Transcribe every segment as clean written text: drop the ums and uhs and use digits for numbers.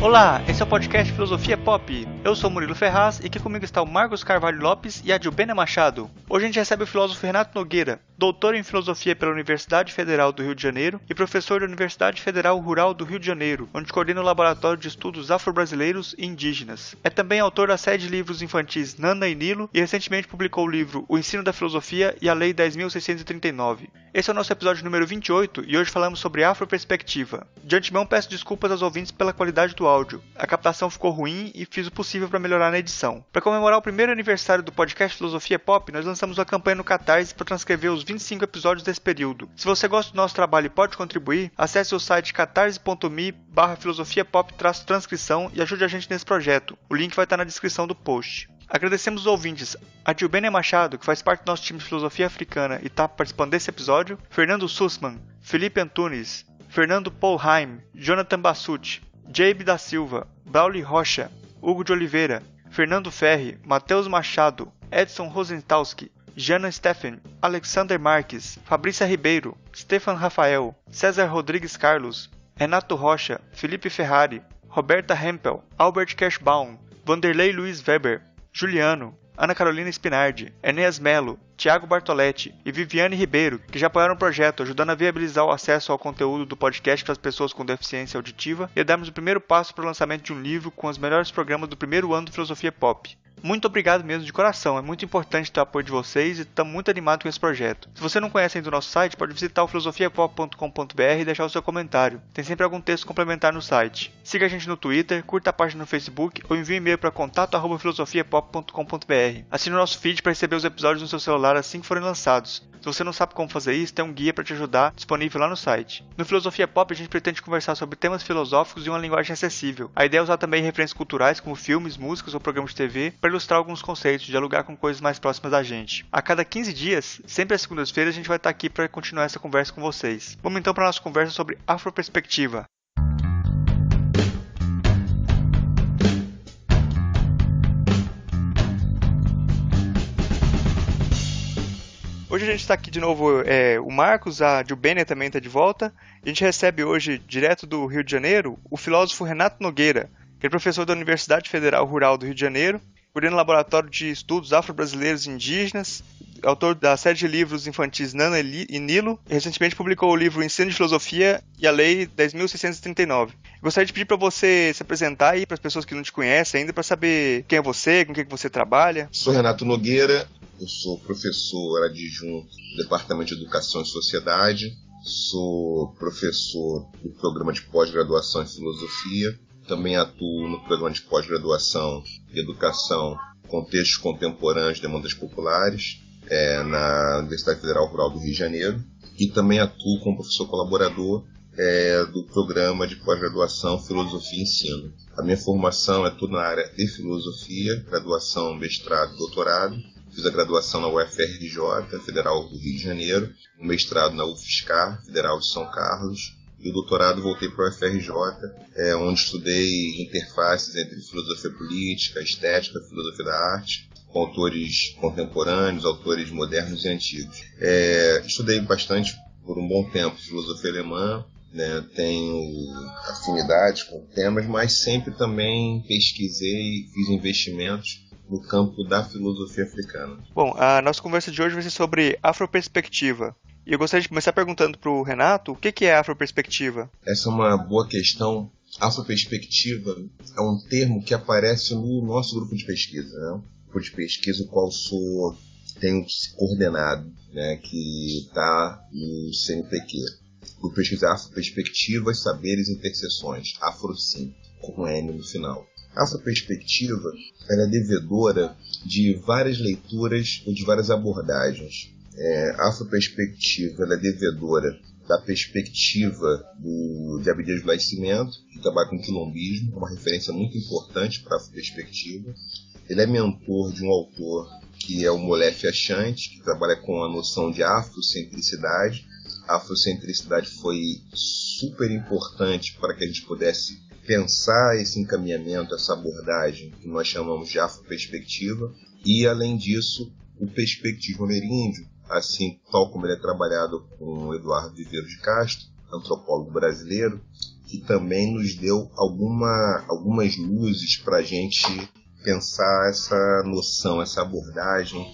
Olá, esse é o podcast Filosofia Pop. Eu sou Murilo Ferraz e aqui comigo está o Marcos Carvalho Lopes e a Dilbena Machado. Hoje a gente recebe o filósofo Renato Nogueira, doutor em Filosofia pela Universidade Federal do Rio de Janeiro e professor da Universidade Federal Rural do Rio de Janeiro, onde coordena o Laboratório de Estudos Afro-Brasileiros e Indígenas. É também autor da série de livros infantis Nana e Nilo e recentemente publicou o livro O Ensino da Filosofia e a Lei 10.639. Esse é o nosso episódio número 28 e hoje falamos sobre afroperspectiva. De antemão peço desculpas aos ouvintes pela qualidade do áudio. A captação ficou ruim e fiz o possível para melhorar na edição. Para comemorar o primeiro aniversário do podcast Filosofia Pop, nós lançamos uma campanha no Catarse para transcrever os 25 episódios desse período. Se você gosta do nosso trabalho e pode contribuir, acesse o site catarse.me/filosofiapop-transcrição e ajude a gente nesse projeto. O link vai estar na descrição do post. Agradecemos os ouvintes, a Dilbena Machado, que faz parte do nosso time de filosofia africana e está participando desse episódio, Fernando Sussman, Felipe Antunes, Fernando Polheim, Jonathan Bassucci, Jabe da Silva, Brauli Rocha, Hugo de Oliveira, Fernando Ferri, Matheus Machado, Edson Rosentowski, Jana Steffen, Alexander Marques, Fabrícia Ribeiro, Stefan Rafael, César Rodrigues Carlos, Renato Rocha, Felipe Ferrari, Roberta Hempel, Albert Kerschbaum, Vanderlei Luiz Weber, Juliano, Ana Carolina Spinardi, Enéas Melo, Tiago Bartoletti e Viviane Ribeiro, que já apoiaram o projeto, ajudando a viabilizar o acesso ao conteúdo do podcast para as pessoas com deficiência auditiva e a darmos o primeiro passo para o lançamento de um livro com os melhores programas do primeiro ano do Filosofia Pop. Muito obrigado mesmo de coração, é muito importante ter o apoio de vocês e estamos muito animados com esse projeto. Se você não conhece ainda o nosso site, pode visitar o filosofiapop.com.br e deixar o seu comentário. Tem sempre algum texto complementar no site. Siga a gente no Twitter, curta a página no Facebook ou envie um e-mail para contato@filosofiapop.com.br. Assine o nosso feed para receber os episódios no seu celular assim que forem lançados. Se você não sabe como fazer isso, tem um guia para te ajudar disponível lá no site. No Filosofia Pop, a gente pretende conversar sobre temas filosóficos e uma linguagem acessível. A ideia é usar também referências culturais como filmes, músicas ou programas de TV para ilustrar alguns conceitos, dialogar com coisas mais próximas da gente. A cada 15 dias, sempre às segundas-feiras, a gente vai estar aqui para continuar essa conversa com vocês. Vamos então para a nossa conversa sobre afroperspectiva. Hoje a gente está aqui de novo, o Marcos, a Dilbena também está de volta. A gente recebe hoje, direto do Rio de Janeiro, o filósofo Renato Nogueira, que é professor da Universidade Federal Rural do Rio de Janeiro, coordena o Laboratório de Estudos Afro-Brasileiros e Indígenas, autor da série de livros infantis Nana e Nilo, e recentemente publicou o livro O Ensino de Filosofia e a Lei 10.639. Gostaria de pedir para você se apresentar aí para as pessoas que não te conhecem ainda, para saber quem é você, com o que você trabalha. Sou Renato Nogueira, eu sou professor adjunto do Departamento de Educação e Sociedade, sou professor do programa de pós-graduação em Filosofia, também atuo no programa de pós-graduação em Educação, Contextos Contemporâneos e Demandas Populares, na Universidade Federal Rural do Rio de Janeiro, e também atuo como professor colaborador do programa de pós-graduação Filosofia e Ensino. A minha formação é toda na área de filosofia, graduação, mestrado e doutorado. Fiz a graduação na UFRJ, Federal do Rio de Janeiro, o mestrado na UFSCar, Federal de São Carlos, e o doutorado voltei para o UFRJ, onde estudei interfaces entre filosofia política, estética, filosofia da arte, com autores contemporâneos, autores modernos e antigos. Estudei bastante, por um bom tempo, filosofia alemã, tenho afinidades com temas, mas sempre também pesquisei e fiz investimentos no campo da filosofia africana. Bom, a nossa conversa de hoje vai ser sobre afroperspectiva. E eu gostaria de começar perguntando para o Renato, o que é afroperspectiva? Essa é uma boa questão. Afroperspectiva é um termo que aparece no nosso grupo de pesquisa, né? Grupo de pesquisa o qual tenho coordenado, né? Que está no CNPq. Grupo de pesquisa Afroperspectivas, Saberes e Interseções, AfroSim, com N no final. A afroperspectiva ela é devedora de várias leituras ou de várias abordagens. A afroperspectiva ela é devedora da perspectiva de Abdias do Nascimento, que trabalha com quilombismo, é uma referência muito importante para a afroperspectiva. Ele é mentor de um autor que é o Molefe Achante, que trabalha com a noção de afrocentricidade. A afrocentricidade foi super importante para que a gente pudesse pensar esse encaminhamento, essa abordagem que nós chamamos de afroperspectiva, e além disso, o perspectivismo ameríndio, assim tal como ele é trabalhado com Eduardo Viveiro de Castro, antropólogo brasileiro, que também nos deu algumas luzes para a gente pensar essa noção, essa abordagem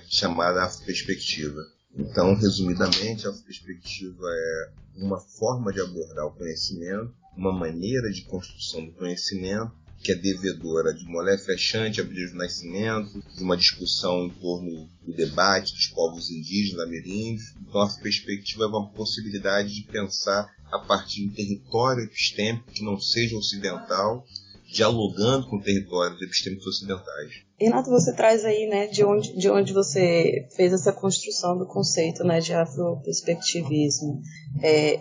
chamada afroperspectiva. Então, resumidamente, a afroperspectiva é uma forma de abordar o conhecimento, uma maneira de construção do conhecimento, que é devedora de Molé Fechante, Abril do Nascimento, de uma discussão em torno do debate dos povos indígenas ameríndios. Então, a afroperspectiva é uma possibilidade de pensar a partir de um território epistêmico que não seja ocidental, dialogando com territórios epistêmicos ocidentais. Renato, você traz aí, né, de onde você fez essa construção do conceito, né, de afroperspectivismo.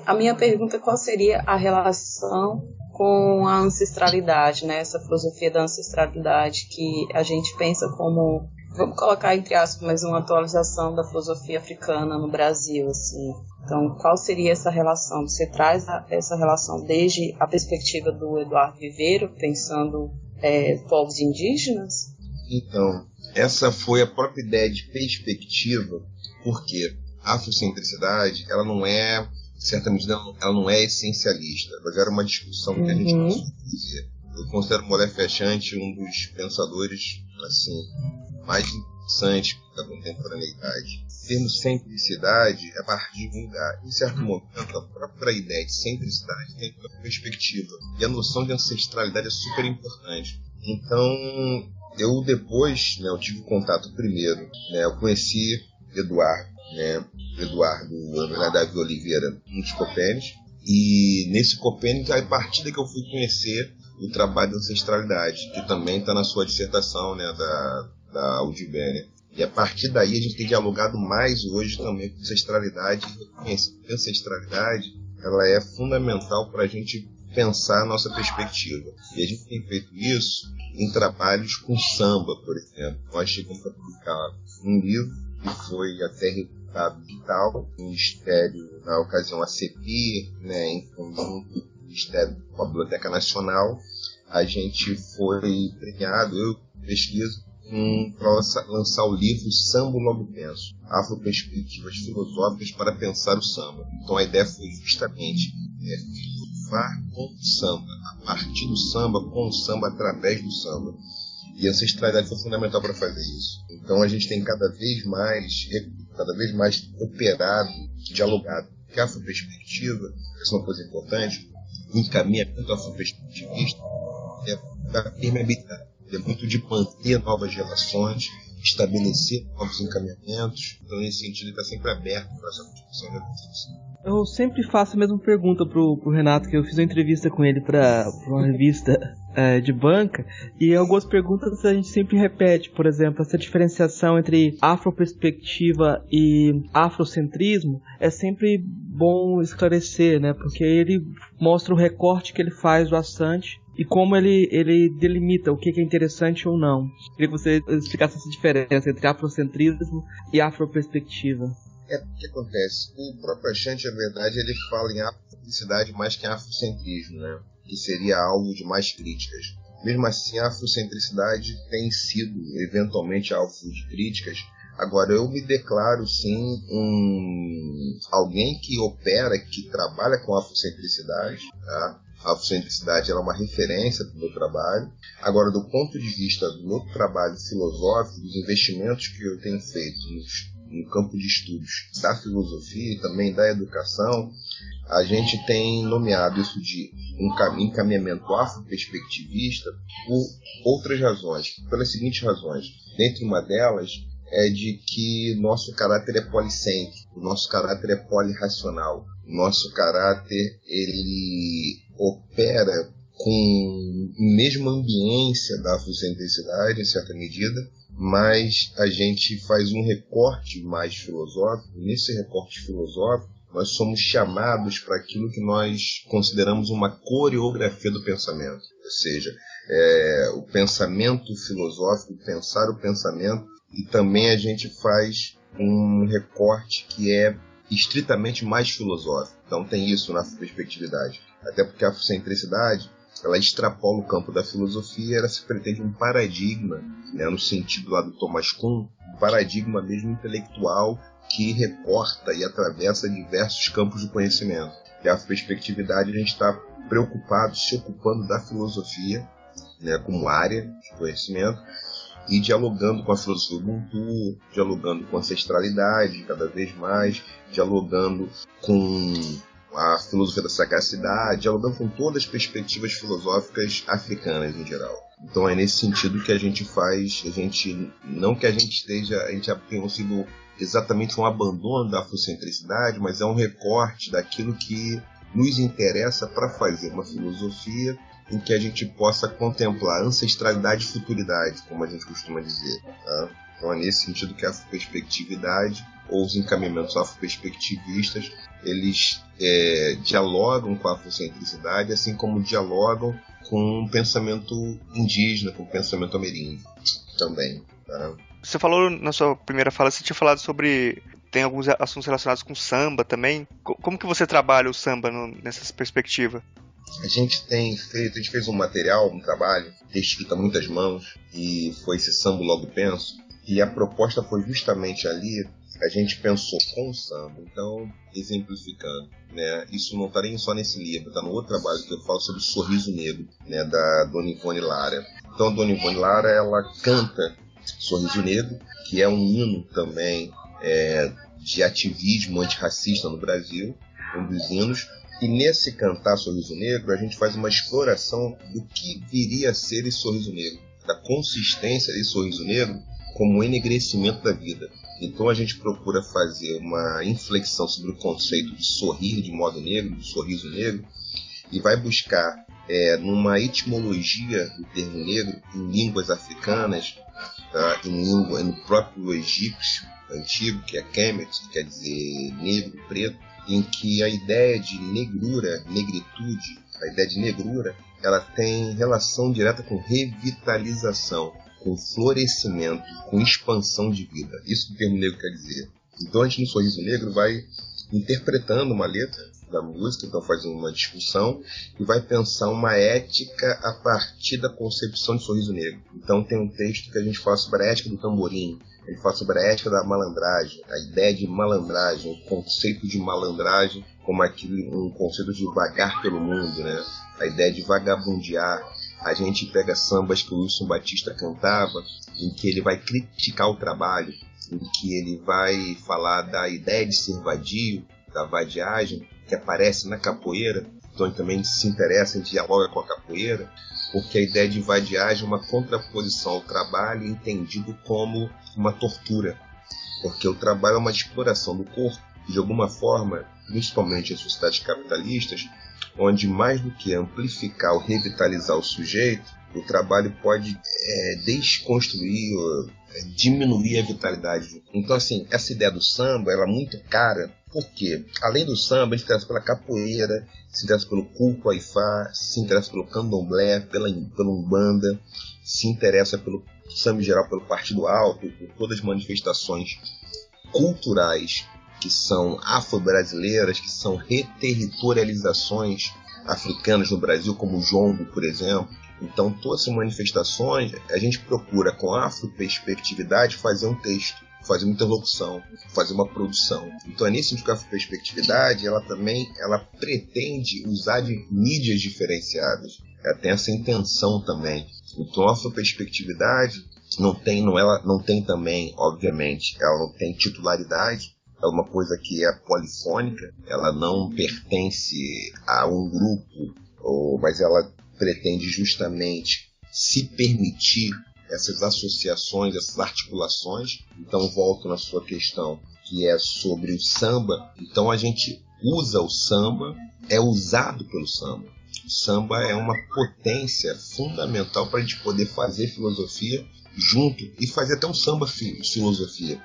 A minha pergunta, qual seria a relação com a ancestralidade, né, essa filosofia da ancestralidade que a gente pensa como, vamos colocar entre aspas, mas uma atualização da filosofia africana no Brasil, assim. Então, qual seria essa relação? Você traz essa relação desde a perspectiva do Eduardo Viveiro, pensando povos indígenas? Então, essa foi a própria ideia de perspectiva, porque a afrocentricidade, ela não é, em certa medida, ela não é essencialista. Mas era uma discussão que a gente possa dizer. Eu considero Molé Fechante um dos pensadores assim, mais interessantes da contemporaneidade. Termo centricidade é a partir de um lugar. Em certo momento, a própria ideia de centricidade tem uma perspectiva. E a noção de ancestralidade é super importante. Então, eu depois, né, eu tive contato primeiro, né, eu conheci Eduardo Davi Oliveira, um dos Copênios, e nesse Copênios, a partir daí que eu fui conhecer o trabalho da ancestralidade, que também está na sua dissertação, né, da Udibéria. E a partir daí a gente tem dialogado mais hoje também com ancestralidade, e reconhecer que a ancestralidade ela é fundamental para a gente pensar a nossa perspectiva. E a gente tem feito isso em trabalhos com samba, por exemplo. Nós chegamos a publicar um livro que foi até republicado digital, o Ministério, na ocasião a CEPI, né, em conjunto com o Ministério com a Biblioteca Nacional. A gente foi premiado, eu pesquiso, para lançar o livro Samba Logo Penso, Afroperspectivas Filosóficas para Pensar o Samba. Então a ideia foi justamente filosofar com o samba, a partir do samba, com o samba, através do samba. E a ancestralidade foi fundamental para fazer isso. Então a gente tem cada vez mais operado, dialogado. Porque a afroperspectiva, essa é uma coisa importante, o encaminhamento afroperspectivista é da permeabilidade. É muito de manter novas relações, estabelecer novos encaminhamentos. Então, nesse sentido, ele está sempre aberto para essa discussão da construção. Eu sempre faço a mesma pergunta pro Renato, que eu fiz uma entrevista com ele para uma revista de banca, e algumas perguntas a gente sempre repete. Por exemplo, essa diferenciação entre afroperspectiva e afrocentrismo é sempre bom esclarecer, né? Porque ele mostra o recorte que ele faz do Assante e como ele delimita o que é interessante ou não. Queria que você explicasse essa diferença entre afrocentrismo e afroperspectiva. O que acontece? O próprio Assante, na verdade, ele fala em afrocentricidade mais que em afrocentrismo, né? Que seria algo de mais críticas. Mesmo assim, a afrocentricidade tem sido, eventualmente, alvo de críticas. Agora, eu me declaro, sim, alguém que opera, que trabalha com afrocentricidade, tá? A afrocentricidade ela é uma referência para o meu trabalho. Agora, do ponto de vista do meu trabalho filosófico, dos investimentos que eu tenho feito no campo de estudos da filosofia e também da educação, a gente tem nomeado isso de um encaminhamento afroperspectivista por outras razões, pelas seguintes razões. Dentre uma delas é de que nosso caráter é policêntrico, nosso caráter é polirracional, nosso caráter ele opera com a mesma ambiência da afrocentricidade, em certa medida, mas a gente faz um recorte mais filosófico. Nesse recorte filosófico, nós somos chamados para aquilo que nós consideramos uma coreografia do pensamento, ou seja, o pensamento filosófico, pensar o pensamento, e também a gente faz um recorte que é estritamente mais filosófico. Então tem isso na perspectividade. Até porque a afrocentricidade ela extrapola o campo da filosofia, ela se pretende um paradigma, né, no sentido lá do Thomas Kuhn, um paradigma mesmo intelectual que recorta e atravessa diversos campos do conhecimento. E a perspectividade a gente está preocupados, se ocupando da filosofia, né, como área de conhecimento, e dialogando com a filosofia Ubuntu, dialogando com a ancestralidade cada vez mais, dialogando com a filosofia da sagacidade, dialogando com todas as perspectivas filosóficas africanas em geral. Então é nesse sentido que a gente faz, não que a gente tenha sido exatamente um abandono da afrocentricidade, mas é um recorte daquilo que nos interessa para fazer uma filosofia em que a gente possa contemplar ancestralidade e futuridade, como a gente costuma dizer. Tá? Então é nesse sentido que a afroperspectividade, ou os encaminhamentos afroperspectivistas, eles dialogam com a afrocentricidade, assim como dialogam com o pensamento indígena, com o pensamento ameríndio também. Tá? Você falou na sua primeira fala, você tinha falado sobre... Tem alguns assuntos relacionados com samba também. Como que você trabalha o samba nessa perspectiva? A gente fez um material, um trabalho, escrito a muitas mãos, e foi esse Samba Logo Penso, e a proposta foi justamente ali, a gente pensou com o samba. Então, exemplificando, né, isso não está nem só nesse livro, está no outro trabalho que eu falo sobre o Sorriso Negro, né, da Dona Ivone Lara. Então a Dona Ivone Lara, ela canta Sorriso Negro, que é um hino também de ativismo antirracista no Brasil, um dos hinos. E nesse cantar Sorriso Negro, a gente faz uma exploração do que viria a ser esse Sorriso Negro, da consistência desse Sorriso Negro como enegrecimento da vida. Então a gente procura fazer uma inflexão sobre o conceito de sorrir de modo negro, de sorriso negro, e vai buscar numa etimologia do termo negro em línguas africanas, tá? No próprio egípcio antigo, que é Kemet, que quer dizer negro, preto, em que a ideia de negrura, negritude, a ideia de negrura, ela tem relação direta com revitalização, com florescimento, com expansão de vida. Isso que o termo negro quer dizer. Então a gente no Sorriso Negro vai interpretando uma letra da música, então faz uma discussão e vai pensar uma ética a partir da concepção de Sorriso Negro. Então tem um texto que a gente fala sobre a ética do tamborim, ele fala sobre a ética da malandragem, a ideia de malandragem, o conceito de malandragem como um conceito de vagar pelo mundo, né? A ideia de vagabundear. A gente pega sambas que o Wilson Batista cantava, em que ele vai criticar o trabalho, em que ele vai falar da ideia de ser vadio, da vadiagem, que aparece na capoeira. Então ele também se interessa, dialoga com a capoeira, porque a ideia de vadiagem é uma contraposição ao trabalho entendido como uma tortura, porque o trabalho é uma exploração do corpo, de alguma forma, principalmente em sociedades capitalistas, onde mais do que amplificar ou revitalizar o sujeito, o trabalho pode desconstruir, diminuir a vitalidade. Então, assim, essa ideia do samba, ela é muito cara, porque, além do samba, a gente se interessa pela capoeira, se interessa pelo culto Ifá, se interessa pelo candomblé, pela umbanda, se interessa pelo samba em geral, pelo Partido Alto, por todas as manifestações culturais que são afro-brasileiras, que são reterritorializações africanas no Brasil, como o jongo, por exemplo. Então, todas essas manifestações, a gente procura, com a afroperspectividade, fazer um texto, fazer uma interlocução, fazer uma produção. Então, é nesse sentido que a afroperspectividade, ela pretende usar de mídias diferenciadas. Ela tem essa intenção também. Então, a afroperspectividade não tem também, obviamente, ela não tem titularidade, é uma coisa que é polifônica, ela não pertence a um grupo, mas ela pretende justamente se permitir essas associações, essas articulações. Então volto na sua questão, que é sobre o samba. Então a gente usa o samba, é usado pelo samba. O samba é uma potência fundamental para a gente poder fazer filosofia junto e fazer até um samba filosofia.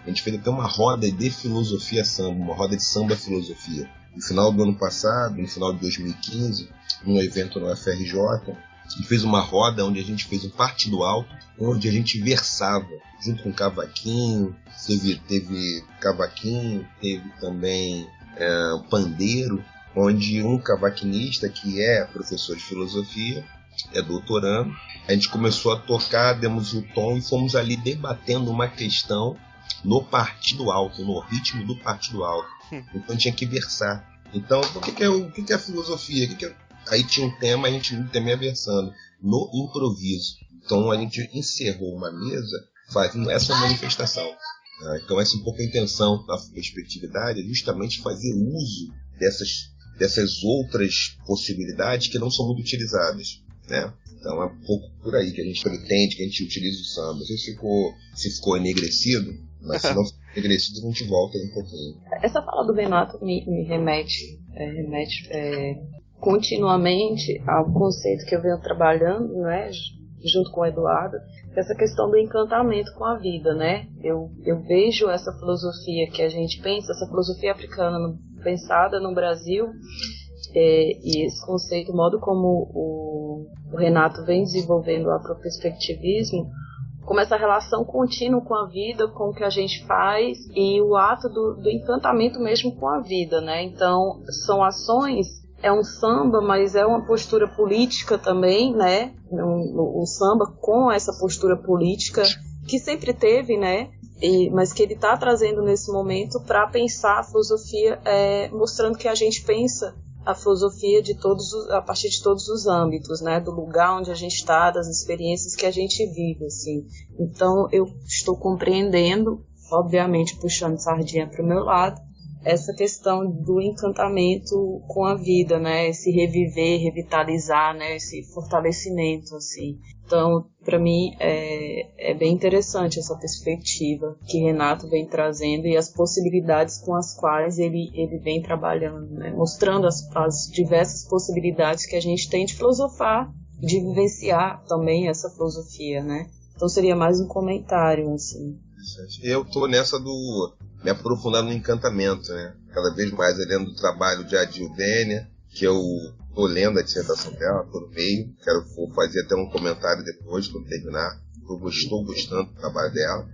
A gente fez até uma roda de filosofia samba, uma roda de samba filosofia. No final do ano passado, no final de 2015, num evento no FRJ, a gente fez uma roda onde a gente fez um partido alto, onde a gente versava, junto com cavaquinho, teve cavaquinho, teve também pandeiro, onde um cavaquinista que é professor de filosofia, é doutorando, a gente começou a tocar, demos o tom e fomos ali debatendo uma questão no partido alto, no ritmo do partido alto. Então tinha que versar. Então, o que é a filosofia? aí tinha um tema, a gente ia também versando no improviso. Então a gente encerrou uma mesa fazendo essa manifestação. Então essa é um pouco a intenção da perspectividade, é justamente fazer uso dessas outras possibilidades que não são muito utilizadas, né? Então é um pouco por aí que a gente pretende, que a gente utiliza o samba. Não sei se ficou enegrecido, mas se não for enegrecido, a gente volta um pouquinho. Essa fala do Renato me remete continuamente ao conceito que eu venho trabalhando, né, junto com o Eduardo, essa questão do encantamento com a vida, né? Eu vejo essa filosofia que a gente pensa, essa filosofia africana pensada no Brasil, e esse conceito, o modo como o Renato vem desenvolvendo o afroperspectivismo, como essa relação contínua com a vida, com o que a gente faz e o ato do encantamento mesmo com a vida, né? Então, são ações, é um samba, mas é uma postura política também, né? O samba com essa postura política que sempre teve, né? Mas que ele está trazendo nesse momento para pensar a filosofia, mostrando que a gente pensa a filosofia a partir de todos os âmbitos, né, do lugar onde a gente está, das experiências que a gente vive, assim. Então eu estou compreendendo, obviamente puxando sardinha para o meu lado, essa questão do encantamento com a vida, né, esse reviver, revitalizar, né, esse fortalecimento, assim. Então, para mim, é bem interessante essa perspectiva que Renato vem trazendo e as possibilidades com as quais ele vem trabalhando, né? Mostrando as diversas possibilidades que a gente tem de filosofar, de vivenciar também essa filosofia, né? Então, seria mais um comentário, assim. Eu tô nessa do me aprofundar no encantamento, né? Cada vez mais lendo o trabalho de Adil Dênia, que eu tô lendo a dissertação dela, tô no meio, vou fazer até um comentário depois, quando terminar. Eu estou gostando do trabalho dela.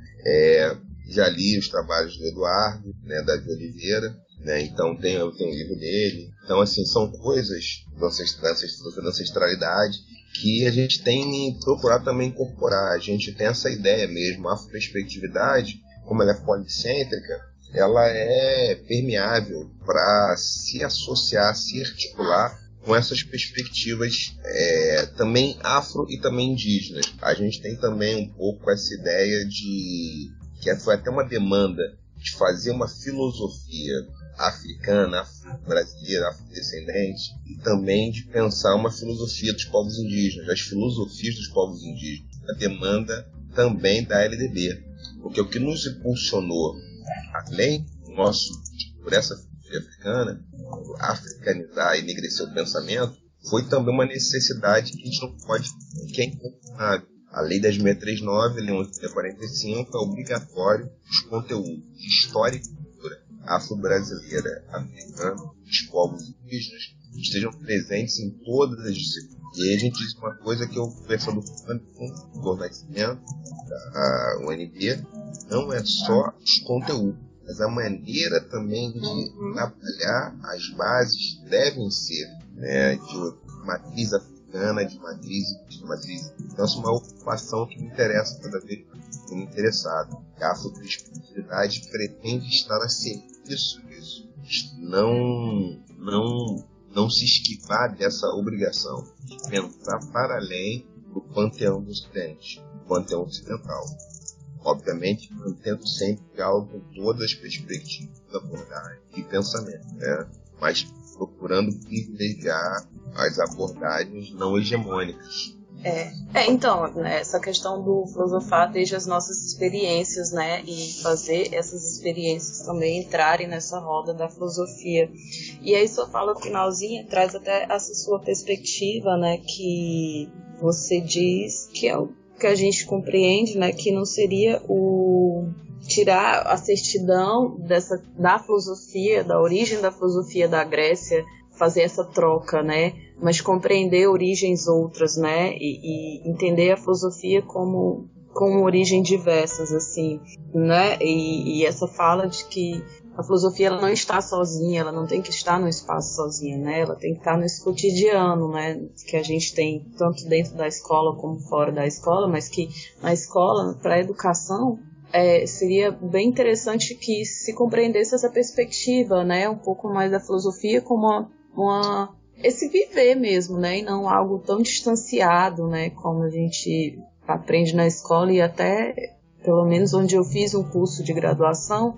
Já li os trabalhos do Eduardo, né, da Oliveira, né, então eu tenho um livro dele. Então, assim, são coisas da ancestralidade que a gente tem procurado também incorporar. A gente tem essa ideia mesmo, a afroperspectividade, como ela é policêntrica, ela é permeável para se associar, se articular com essas perspectivas também afro e também indígenas. A gente tem também um pouco essa ideia que foi até uma demanda de fazer uma filosofia africana, brasileira, afrodescendente, e também de pensar uma filosofia dos povos indígenas, as filosofias dos povos indígenas, a demanda também da LDB. Porque o que nos impulsionou, além do por essa filosofia africana, africanizar e enegrecer o pensamento, foi também uma necessidade que a gente não pode, que é incontornável. A Lei 10.639, a Lei 11.45, é obrigatório os conteúdos de história e cultura afro-brasileira, americana, dos povos indígenas, estejam presentes em todas as disciplinas. E aí a gente diz uma coisa que eu conversando com o Governamento, da UNB, não é só os conteúdos, mas a maneira também de trabalhar as bases devem ser, né, de matriz africana, de matriz. Então, essa é uma ocupação que me interessa cada vez mais, como interessado. A afroperspectividade pretende estar a serviço disso, não se esquivar dessa obrigação de pensar para além do panteão do Ocidente, do panteão ocidental. Obviamente, mantendo sempre diálogo com todas as perspectivas da abordagem e pensamento, né? Mas procurando privilegiar as abordagens não hegemônicas. Então, né, essa questão do filosofar desde as nossas experiências, né, e fazer essas experiências também entrarem nessa roda da filosofia. E aí sua fala finalzinha traz até essa sua perspectiva, né, que você diz que é o que a gente compreende, né, que não seria o tirar a certidão da filosofia, da origem da filosofia da Grécia, fazer essa troca, né, mas compreender origens outras, né, e entender a filosofia como origem diversas, assim, né, e essa fala de que a filosofia ela não está sozinha, ela não tem que estar no espaço sozinha, né, ela tem que estar nesse cotidiano, né, que a gente tem tanto dentro da escola como fora da escola, mas que na escola, para a educação, seria bem interessante que se compreendesse essa perspectiva, né, um pouco mais da filosofia como uma esse viver mesmo, né? E não algo tão distanciado, né? Como a gente aprende na escola e até, pelo menos onde eu fiz um curso de graduação,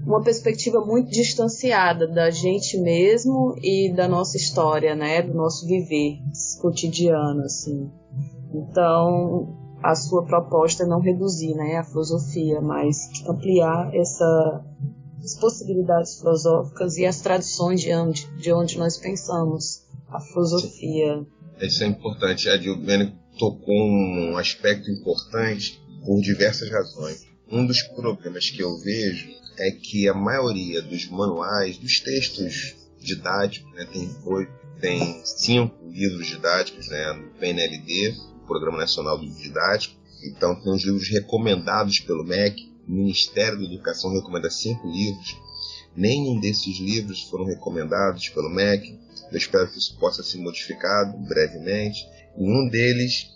uma perspectiva muito distanciada da gente mesmo e da nossa história, né? Do nosso viver cotidiano, assim. Então, a sua proposta é não reduzir, né, a filosofia, mas ampliar essas possibilidades filosóficas e as tradições de onde nós pensamos a filosofia. Isso é importante. A Dilbene tocou um aspecto importante por diversas razões. Um dos problemas que eu vejo é que a maioria dos manuais, dos textos didáticos, né, tem 5 livros didáticos, né, no PNLD, Programa Nacional do Livro Didático. Então tem os livros recomendados pelo MEC. O Ministério da Educação recomenda 5 livros. Nenhum desses livros foram recomendados pelo MEC. Eu espero que isso possa ser modificado brevemente. Nenhum deles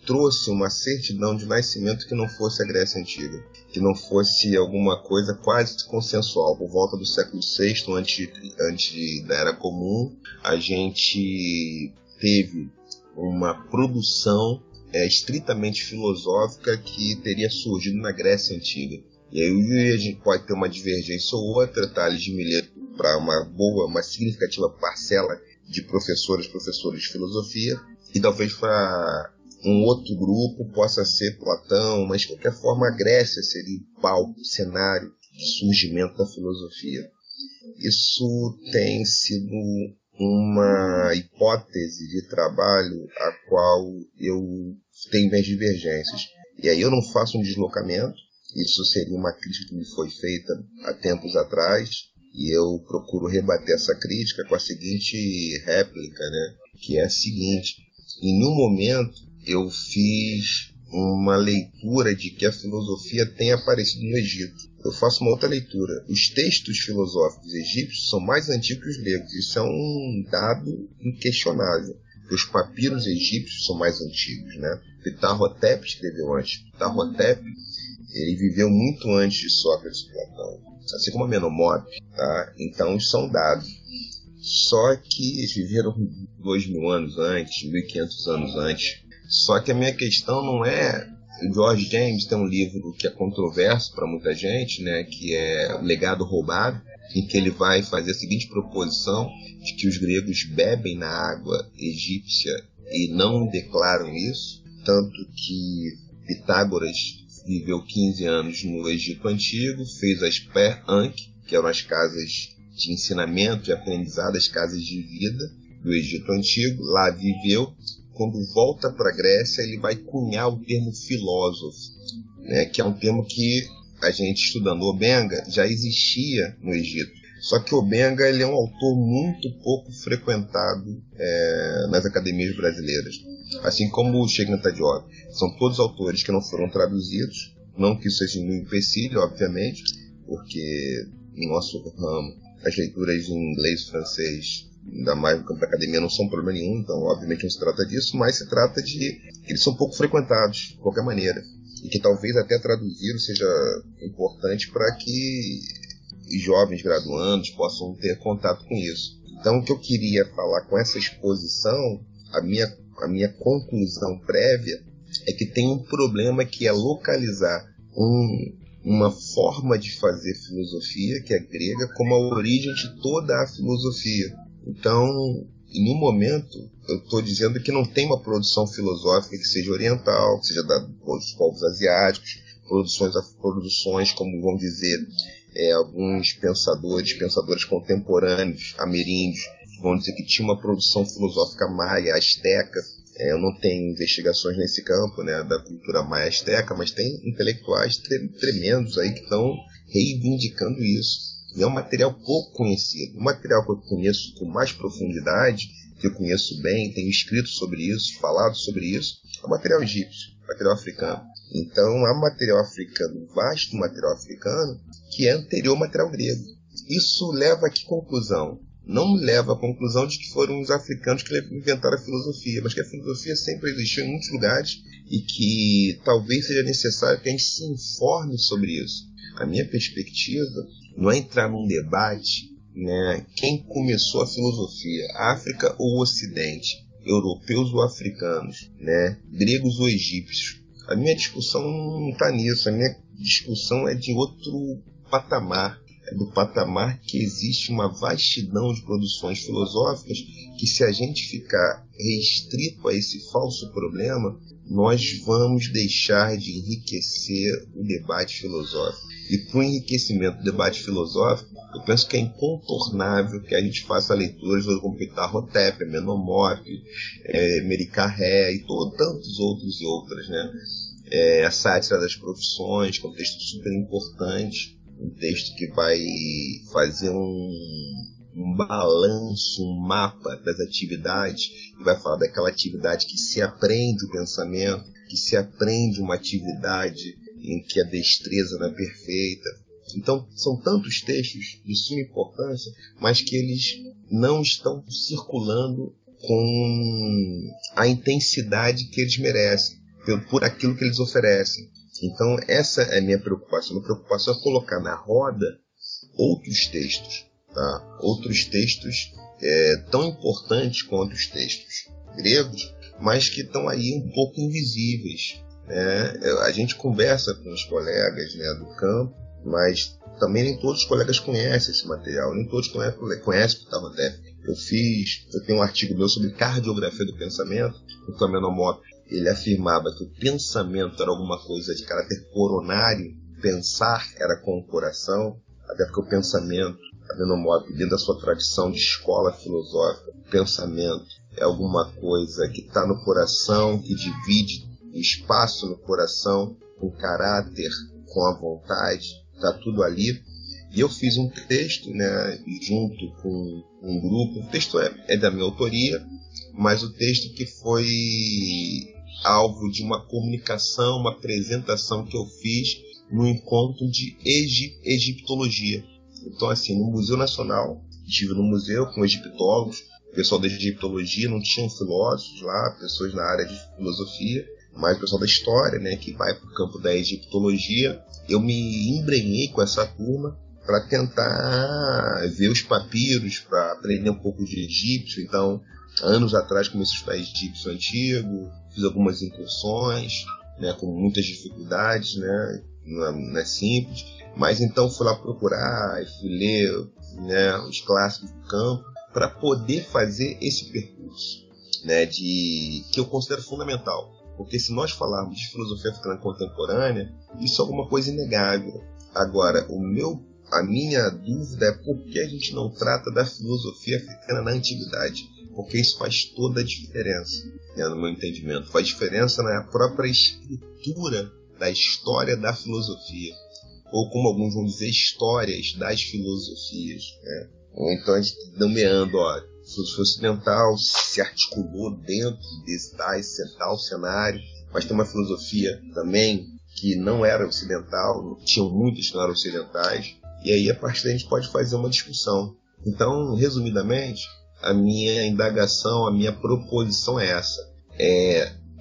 trouxe uma certidão de nascimento que não fosse a Grécia Antiga, que não fosse alguma coisa quase consensual. Por volta do século VI, antes da Era Comum, a gente teve uma produção estritamente filosófica que teria surgido na Grécia Antiga. E aí a gente pode ter uma divergência ou outra, Tales de Mileto, para uma significativa parcela de professores de filosofia, e talvez para um outro grupo possa ser Platão, mas de qualquer forma a Grécia seria o palco, o cenário de surgimento da filosofia. Isso tem sido uma hipótese de trabalho a qual eu tenho minhas divergências. E aí eu não faço um deslocamento, isso seria uma crítica que me foi feita há tempos atrás, e eu procuro rebater essa crítica com a seguinte réplica, né? Que é a seguinte: em nenhum momento eu fiz uma leitura de que a filosofia tenha aparecido no Egito. Eu faço uma outra leitura. Os textos filosóficos egípcios são mais antigos que os gregos. Isso é um dado inquestionável. Os papiros egípcios são mais antigos, né? Ptah-hotep escreveu antes. Ptah-hotep, ele viveu muito antes de Sócrates e Platão, assim como Amenemop, tá? Então são dados. Só que eles viveram 2.000 anos antes, 1.500 anos antes. Só que a minha questão não é... O George James tem um livro que é controverso para muita gente, né, que é O Legado Roubado, em que ele vai fazer a seguinte proposição de que os gregos bebem na água egípcia e não declaram isso, tanto que Pitágoras viveu 15 anos no Egito Antigo, fez as Per-Ankh, que eram as casas de ensinamento e aprendizado, as casas de vida do Egito Antigo, lá viveu. Quando volta para a Grécia, ele vai cunhar o termo filósofo, né, que é um termo que a gente, estudando Obenga, já existia no Egito. Só que Obenga, ele é um autor muito pouco frequentado nas academias brasileiras, assim como o Shigna Diop. São todos autores que não foram traduzidos, não que isso seja um empecilho, obviamente, porque em nosso ramo as leituras em inglês e francês, ainda mais no campo da academia, não são problema nenhum, então obviamente não se trata disso, mas se trata de que eles são pouco frequentados, de qualquer maneira, e que talvez até traduzir seja importante para que os jovens graduandos possam ter contato com isso. Então o que eu queria falar com essa exposição, a minha conclusão prévia, é que tem um problema que é localizar uma forma de fazer filosofia, que é grega, como a origem de toda a filosofia. Então, em um momento, eu estou dizendo que não tem uma produção filosófica que seja oriental, que seja dos povos asiáticos, produções como vão dizer alguns pensadores contemporâneos, ameríndios, vão dizer que tinha uma produção filosófica maia, asteca. Eu não tenho investigações nesse campo, né, da cultura maia asteca, mas tem intelectuais tremendos aí que estão reivindicando isso. E é um material pouco conhecido. O material que eu conheço com mais profundidade, que eu conheço bem, tenho escrito sobre isso, falado sobre isso, é o material egípcio, material africano. Então há material africano, vasto material africano, que é anterior ao material grego. Isso leva a que conclusão? Não me leva à conclusão de que foram os africanos que inventaram a filosofia, mas que a filosofia sempre existiu em muitos lugares e que talvez seja necessário que a gente se informe sobre isso. A minha perspectiva não é entrar num debate né, quem começou a filosofia, África ou Ocidente, europeus ou africanos, né, gregos ou egípcios. A minha discussão não está nisso, a minha discussão é de outro patamar, é do patamar que existe uma vastidão de produções filosóficas que, se a gente ficar restrito a esse falso problema, nós vamos deixar de enriquecer o debate filosófico. E para o enriquecimento do debate filosófico, eu penso que é incontornável que a gente faça leituras como Ptah Hotep, Amenhotep, Mericarré e tantos outros e outras, né? A Sátira das Profissões, que é um texto super importante, um texto que vai fazer um balanço, um mapa das atividades, e vai falar daquela atividade que se aprende o pensamento, que se aprende uma atividade em que a destreza não é perfeita. Então, são tantos textos de suma importância, mas que eles não estão circulando com a intensidade que eles merecem, por aquilo que eles oferecem. Então, essa é a minha preocupação. Minha preocupação é colocar na roda outros textos, tá? Outros textos tão importantes quanto os textos gregos, mas que estão aí um pouco invisíveis. A gente conversa com os colegas, né, do campo, mas também nem todos os colegas conhecem esse material, nem todos conhecem o Ptah Hotep. Eu tenho um artigo meu sobre cardiografia do pensamento, o Amenhotep. Ele afirmava que o pensamento era alguma coisa de caráter coronário, pensar era com o coração, até porque o pensamento, Amenhotep, dentro da sua tradição de escola filosófica, o pensamento é alguma coisa que está no coração, que divide o espaço no coração com o caráter, com a vontade, está tudo ali. E eu fiz um texto, né, junto com um grupo. O texto é da minha autoria, mas o texto que foi alvo de uma comunicação, uma apresentação que eu fiz no encontro de egiptologia. Então, assim, no Museu Nacional, estive no museu com egiptólogos, o pessoal da egiptologia, não tinham filósofos lá, pessoas na área de filosofia, mas o pessoal da história, né, que vai para o campo da egiptologia. Eu me embrenhei com essa turma para tentar ver os papiros, para aprender um pouco de egípcio. Então, anos atrás comecei a estudar egípcio antigo, fiz algumas incursões, né, com muitas dificuldades, né, não é simples, mas então fui lá procurar e fui ler, né, os clássicos do campo para poder fazer esse percurso, né, que eu considero fundamental, porque se nós falarmos de filosofia africana contemporânea, isso é alguma coisa inegável. Agora, a minha dúvida é por que a gente não trata da filosofia africana na antiguidade, porque isso faz toda a diferença, né, no meu entendimento. Faz diferença na própria escritura da história da filosofia, ou como alguns vão dizer, histórias das filosofias, né? Ou então a gente nomeando, a filosofia ocidental se articulou dentro desse tal cenário, mas tem uma filosofia também que não era ocidental, tinham muitas que não eram ocidentais, e aí a partir daí a gente pode fazer uma discussão. Então, resumidamente, a minha indagação, a minha proposição é essa,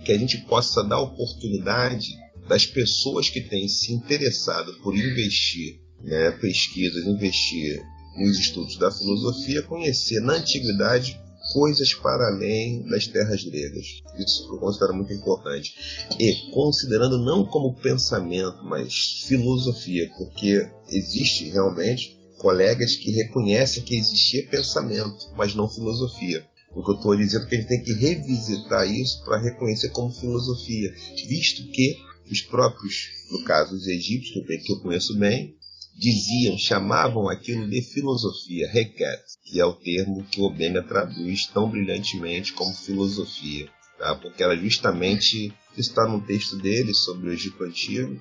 que a gente possa dar oportunidade das pessoas que têm se interessado por investir, né, pesquisas, investir nos estudos da filosofia, conhecer na antiguidade coisas para além das terras gregas. Isso eu considero muito importante. E considerando não como pensamento, mas filosofia, porque existe realmente colegas que reconhecem que existia pensamento, mas não filosofia. O que eu estou dizendo é que a gente tem que revisitar isso para reconhecer como filosofia, visto que os próprios, no caso os egípcios, que eu conheço bem, chamavam aquilo de filosofia, Heket, que é o termo que o Obenga traduz tão brilhantemente como filosofia, tá? Porque ela justamente está num texto dele sobre o Egito Antigo,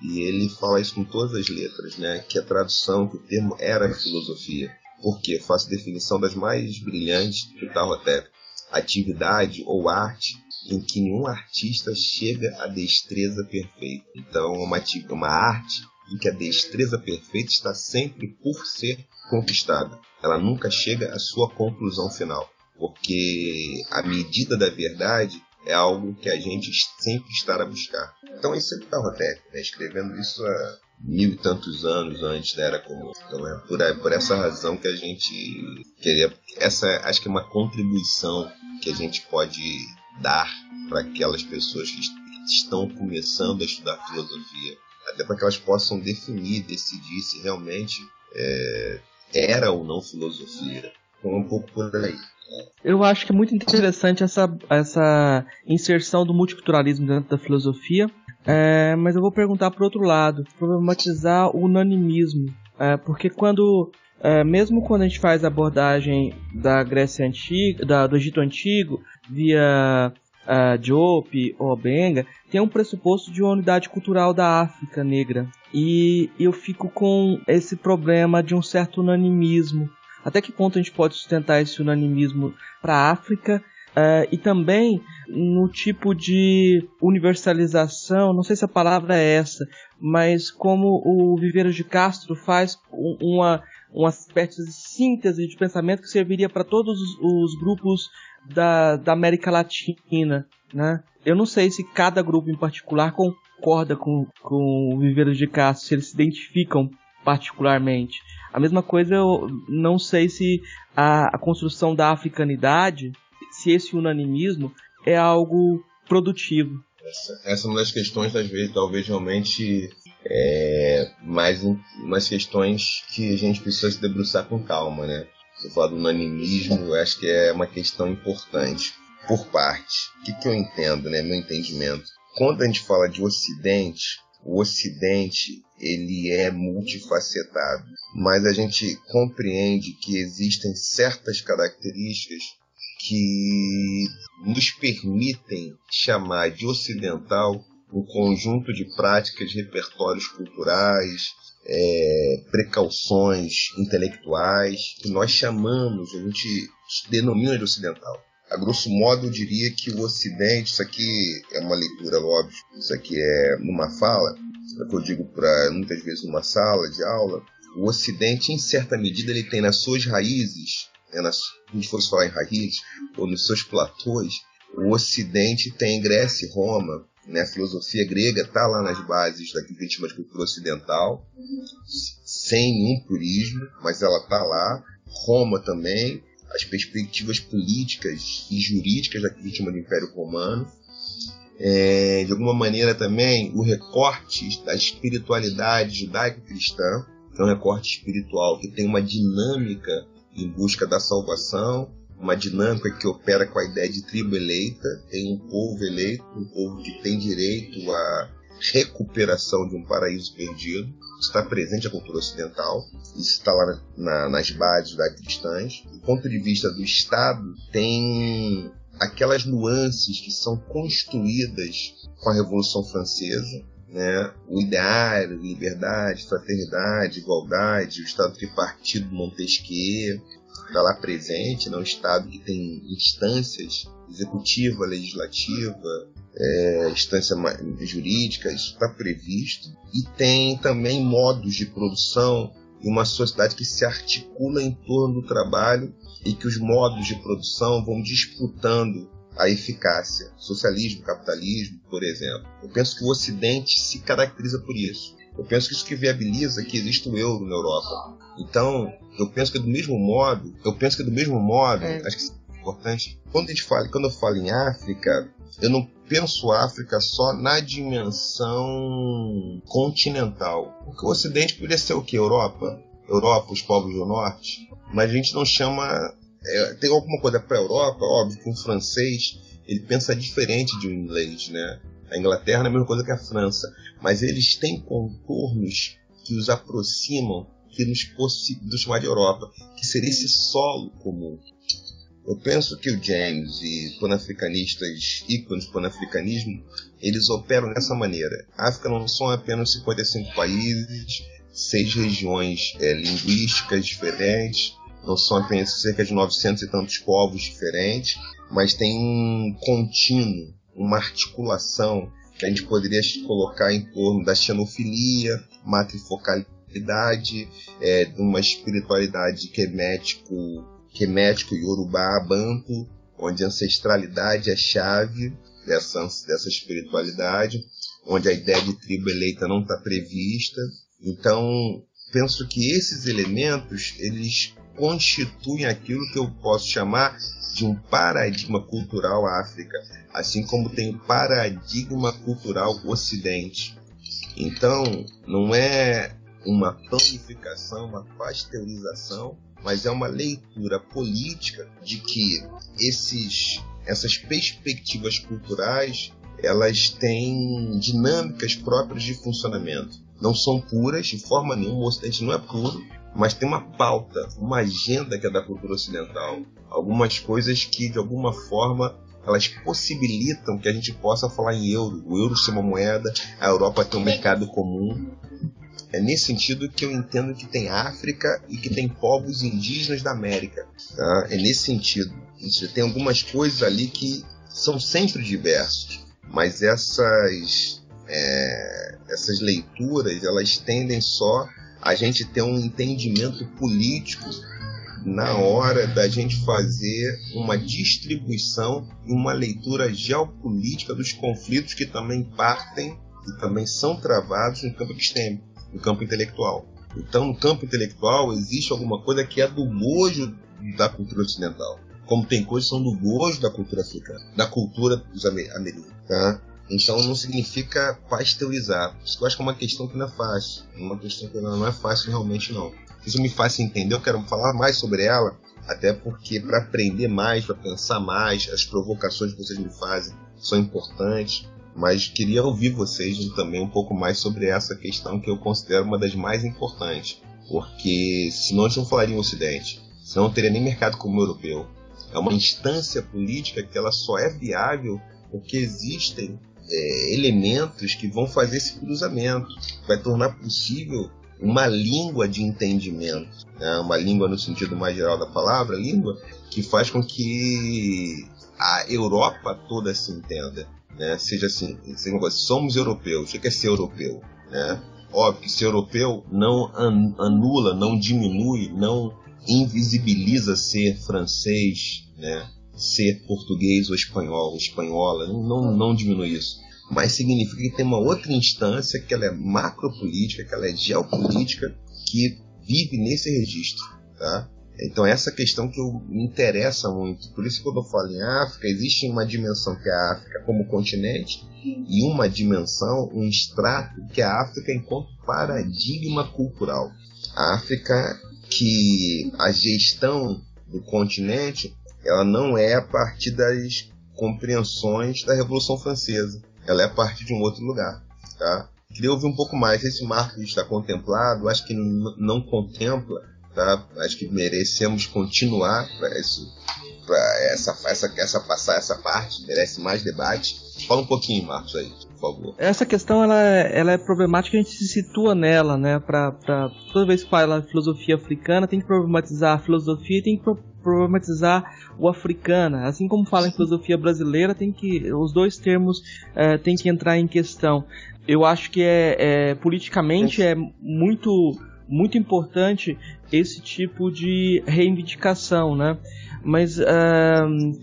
e ele fala isso com todas as letras, né? Que a tradução, que o termo era filosofia. Por quê? Faço definição das mais brilhantes do Ptah Hotep. Atividade ou arte em que nenhum artista chega à destreza perfeita. Então, uma arte em que a destreza perfeita está sempre por ser conquistada. Ela nunca chega à sua conclusão final, porque a medida da verdade é algo que a gente sempre estará a buscar. Então esse é o Ptah Hotep, né? Escrevendo isso há 1000 e tantos anos antes da Era Comum. Então é por essa razão que a gente queria... acho que é uma contribuição que a gente pode dar para aquelas pessoas que estão começando a estudar filosofia, até para que elas possam decidir se realmente era ou não filosofia. Então, um pouco por aí. Eu acho que é muito interessante essa inserção do multiculturalismo dentro da filosofia, mas eu vou perguntar por outro lado, problematizar o unanimismo, porque mesmo quando a gente faz a abordagem da Grécia Antiga, do Egito Antigo, via Diop ou Benga, tem um pressuposto de uma unidade cultural da África negra, e eu fico com esse problema de um certo unanimismo. Até que ponto a gente pode sustentar esse unanimismo para a África e também no tipo de universalização, não sei se a palavra é essa, mas como o Viveiros de Castro faz uma espécie de síntese de pensamento que serviria para todos os grupos da América Latina, né? Eu não sei se cada grupo em particular concorda com o Viveiros de Castro, se eles se identificam particularmente. A mesma coisa, eu não sei se a construção da africanidade, se esse unanimismo é algo produtivo. Essa é uma das questões, às vezes, talvez realmente mais questões que a gente precisa se debruçar com calma, né? Você fala do unanimismo, eu acho que é uma questão importante. Por parte, o que eu entendo, né? Meu entendimento. Quando a gente fala de Ocidente, o Ocidente ele é multifacetado, mas a gente compreende que existem certas características que nos permitem chamar de ocidental um conjunto de práticas, repertórios culturais, precauções intelectuais, que nós chamamos, a gente denomina de ocidental. A grosso modo, eu diria que o Ocidente, isso aqui é uma leitura, óbvio, isso aqui é numa fala, é o que eu digo muitas vezes numa sala de aula, o Ocidente, em certa medida, ele tem nas suas raízes, se a gente fosse falar em raízes, ou nos seus platôs, o Ocidente tem Grécia e Roma, né? A filosofia grega está lá nas bases daquilo que a gente chama de cultura ocidental, sem nenhum purismo, mas ela está lá. Roma também, as perspectivas políticas e jurídicas daquilo que a gente chama de Império Romano. De alguma maneira também o recorte da espiritualidade judaico-cristã, que é um recorte espiritual que tem uma dinâmica em busca da salvação, uma dinâmica que opera com a ideia de tribo eleita, tem um povo eleito, um povo que tem direito à recuperação de um paraíso perdido. Isso está presente na cultura ocidental, isso está lá nas bases judaico-cristãs. Do ponto de vista do Estado, tem aquelas nuances que são construídas com a Revolução Francesa, né? O ideário, liberdade, fraternidade, igualdade, o Estado tripartido de Montesquieu está lá presente, né? Um Estado que tem instâncias executiva, legislativa, instância jurídica, isso está previsto. E tem também modos de produção e uma sociedade que se articula em torno do trabalho e que os modos de produção vão disputando a eficácia. Socialismo, capitalismo, por exemplo. Eu penso que o Ocidente se caracteriza por isso. Eu penso que isso que viabiliza que exista o euro na Europa. Então, eu penso que do mesmo modo, acho que isso é importante, quando eu falo em África, eu não penso a África só na dimensão continental. Porque o Ocidente poderia ser o quê? Europa, os povos do Norte. Mas a gente não chama... tem alguma coisa para a Europa, óbvio que um francês ele pensa diferente de um inglês, né? A Inglaterra é a mesma coisa que a França, mas eles têm contornos que os aproximam, que nos possibilitam chamar de Europa, que seria esse solo comum. Eu penso que o James e panafricanistas, ícones do panafricanismo, eles operam dessa maneira. A África não são apenas 55 países, 6 regiões linguísticas diferentes, não são apenas cerca de 900 e tantos povos diferentes, mas tem um contínuo, uma articulação que a gente poderia colocar em torno da xenofilia, matrifocalidade, de uma espiritualidade quemético iorubá, banto, onde a ancestralidade é a chave dessa espiritualidade, onde a ideia de tribo eleita não está prevista. Então, penso que esses elementos, eles constituem aquilo que eu posso chamar de um paradigma cultural África, assim como tem o paradigma cultural Ocidente. Então, não é uma planificação, uma pasteurização, mas é uma leitura política de que essas perspectivas culturais, elas têm dinâmicas próprias de funcionamento. Não são puras, de forma nenhuma, o Ocidente não é puro, mas tem uma pauta, uma agenda que é da cultura ocidental. Algumas coisas que, de alguma forma, elas possibilitam que a gente possa falar em euro. O euro ser uma moeda, a Europa ter um mercado comum. É nesse sentido que eu entendo que tem África e que tem povos indígenas da América. Tá? É nesse sentido. Tem algumas coisas ali que são sempre diversas, mas essas leituras, elas tendem só a gente ter um entendimento político na hora da gente fazer uma distribuição e uma leitura geopolítica dos conflitos que também partem e também são travados no campo epistêmico, no campo intelectual. Então, no campo intelectual, existe alguma coisa que é do bojo da cultura ocidental, como tem coisas que são do bojo da cultura africana, da cultura dos americanos. Tá? Então, não significa pasteurizar. Isso eu acho que é uma questão que não é fácil. Uma questão que não é fácil realmente, não. Isso me faz entender, eu quero falar mais sobre ela, até porque para aprender mais, para pensar mais, as provocações que vocês me fazem são importantes, mas queria ouvir vocês também um pouco mais sobre essa questão que eu considero uma das mais importantes, porque senão a gente não falaria em Ocidente, senão não teria nem mercado como o europeu. É uma instância política que ela só é viável porque existem elementos que vão fazer esse cruzamento, vai tornar possível uma língua de entendimento, né? Uma língua no sentido mais geral da palavra, língua que faz com que a Europa toda se entenda, né? Seja assim, somos europeus. O que é ser europeu? Né? Óbvio que ser europeu não anula, não diminui, não invisibiliza ser francês, né? Ser português ou espanhol, espanhola, não diminui isso. Mas significa que tem uma outra instância que ela é macropolítica, que ela é geopolítica, que vive nesse registro. Tá? Então essa questão que me interessa muito. Por isso que quando eu falo em África, existe uma dimensão que é a África como continente e uma dimensão, um extrato que é a África enquanto paradigma cultural. A África que a gestão do continente, ela não é a partir das compreensões da Revolução Francesa. Ela é a partir de um outro lugar. Tá? Queria ouvir um pouco mais. Esse marco está contemplado, acho que não contempla. Tá? Acho que merecemos continuar passar essa parte, merece mais debate. Fala um pouquinho, Marcos, aí, por favor. Essa questão ela é problemática, a gente se situa nela, né? Toda vez que fala filosofia africana, tem que problematizar a filosofia e tem que problematizar o africana. Assim como fala em filosofia brasileira, os dois termos têm que entrar em questão. Eu acho que politicamente é muito importante esse tipo de reivindicação, né? Mas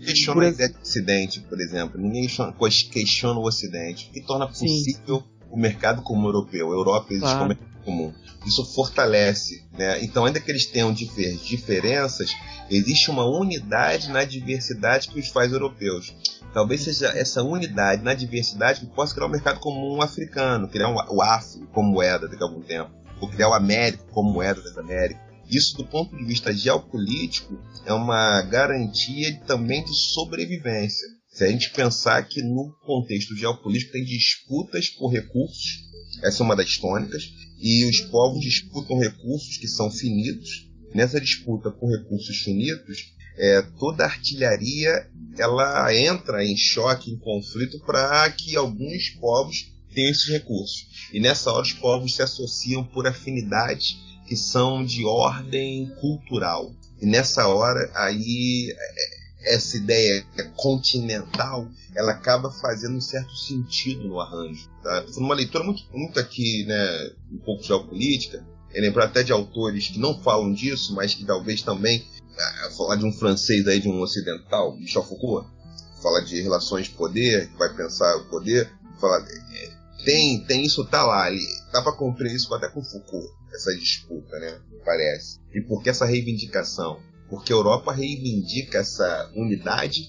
questiona a ideia de Ocidente, por exemplo. Ninguém questiona o Ocidente, que torna possível o mercado comum europeu. A Europa existe como mercado comum. Isso fortalece, né? Então, ainda que eles tenham diferenças, existe uma unidade na diversidade que os faz europeus. Talvez seja essa unidade na diversidade que possa criar um mercado comum africano, criar o Afro como moeda daqui a algum tempo, ou criar o Américo como moeda das Américas. Isso, do ponto de vista geopolítico, é uma garantia também de sobrevivência. Se a gente pensar que no contexto geopolítico tem disputas por recursos, essa é uma das tônicas, e os povos disputam recursos que são finitos. Nessa disputa por recursos finitos, toda a artilharia ela entra em choque, em conflito, para que alguns povos tenham esses recursos. E nessa hora os povos se associam por afinidade que são de ordem cultural. E nessa hora, aí, essa ideia continental, ela acaba fazendo um certo sentido no arranjo. Tá? Foi uma leitura muito aqui, né, um pouco geopolítica, lembrar até de autores que não falam disso, mas que talvez também, falar de um francês aí, de um ocidental, Michel Foucault, fala de relações de poder, que vai pensar o poder, fala tem isso, tá lá. Dá pra cumprir isso até com Foucault, essa disputa, né? Parece. E por que essa reivindicação? Porque a Europa reivindica essa unidade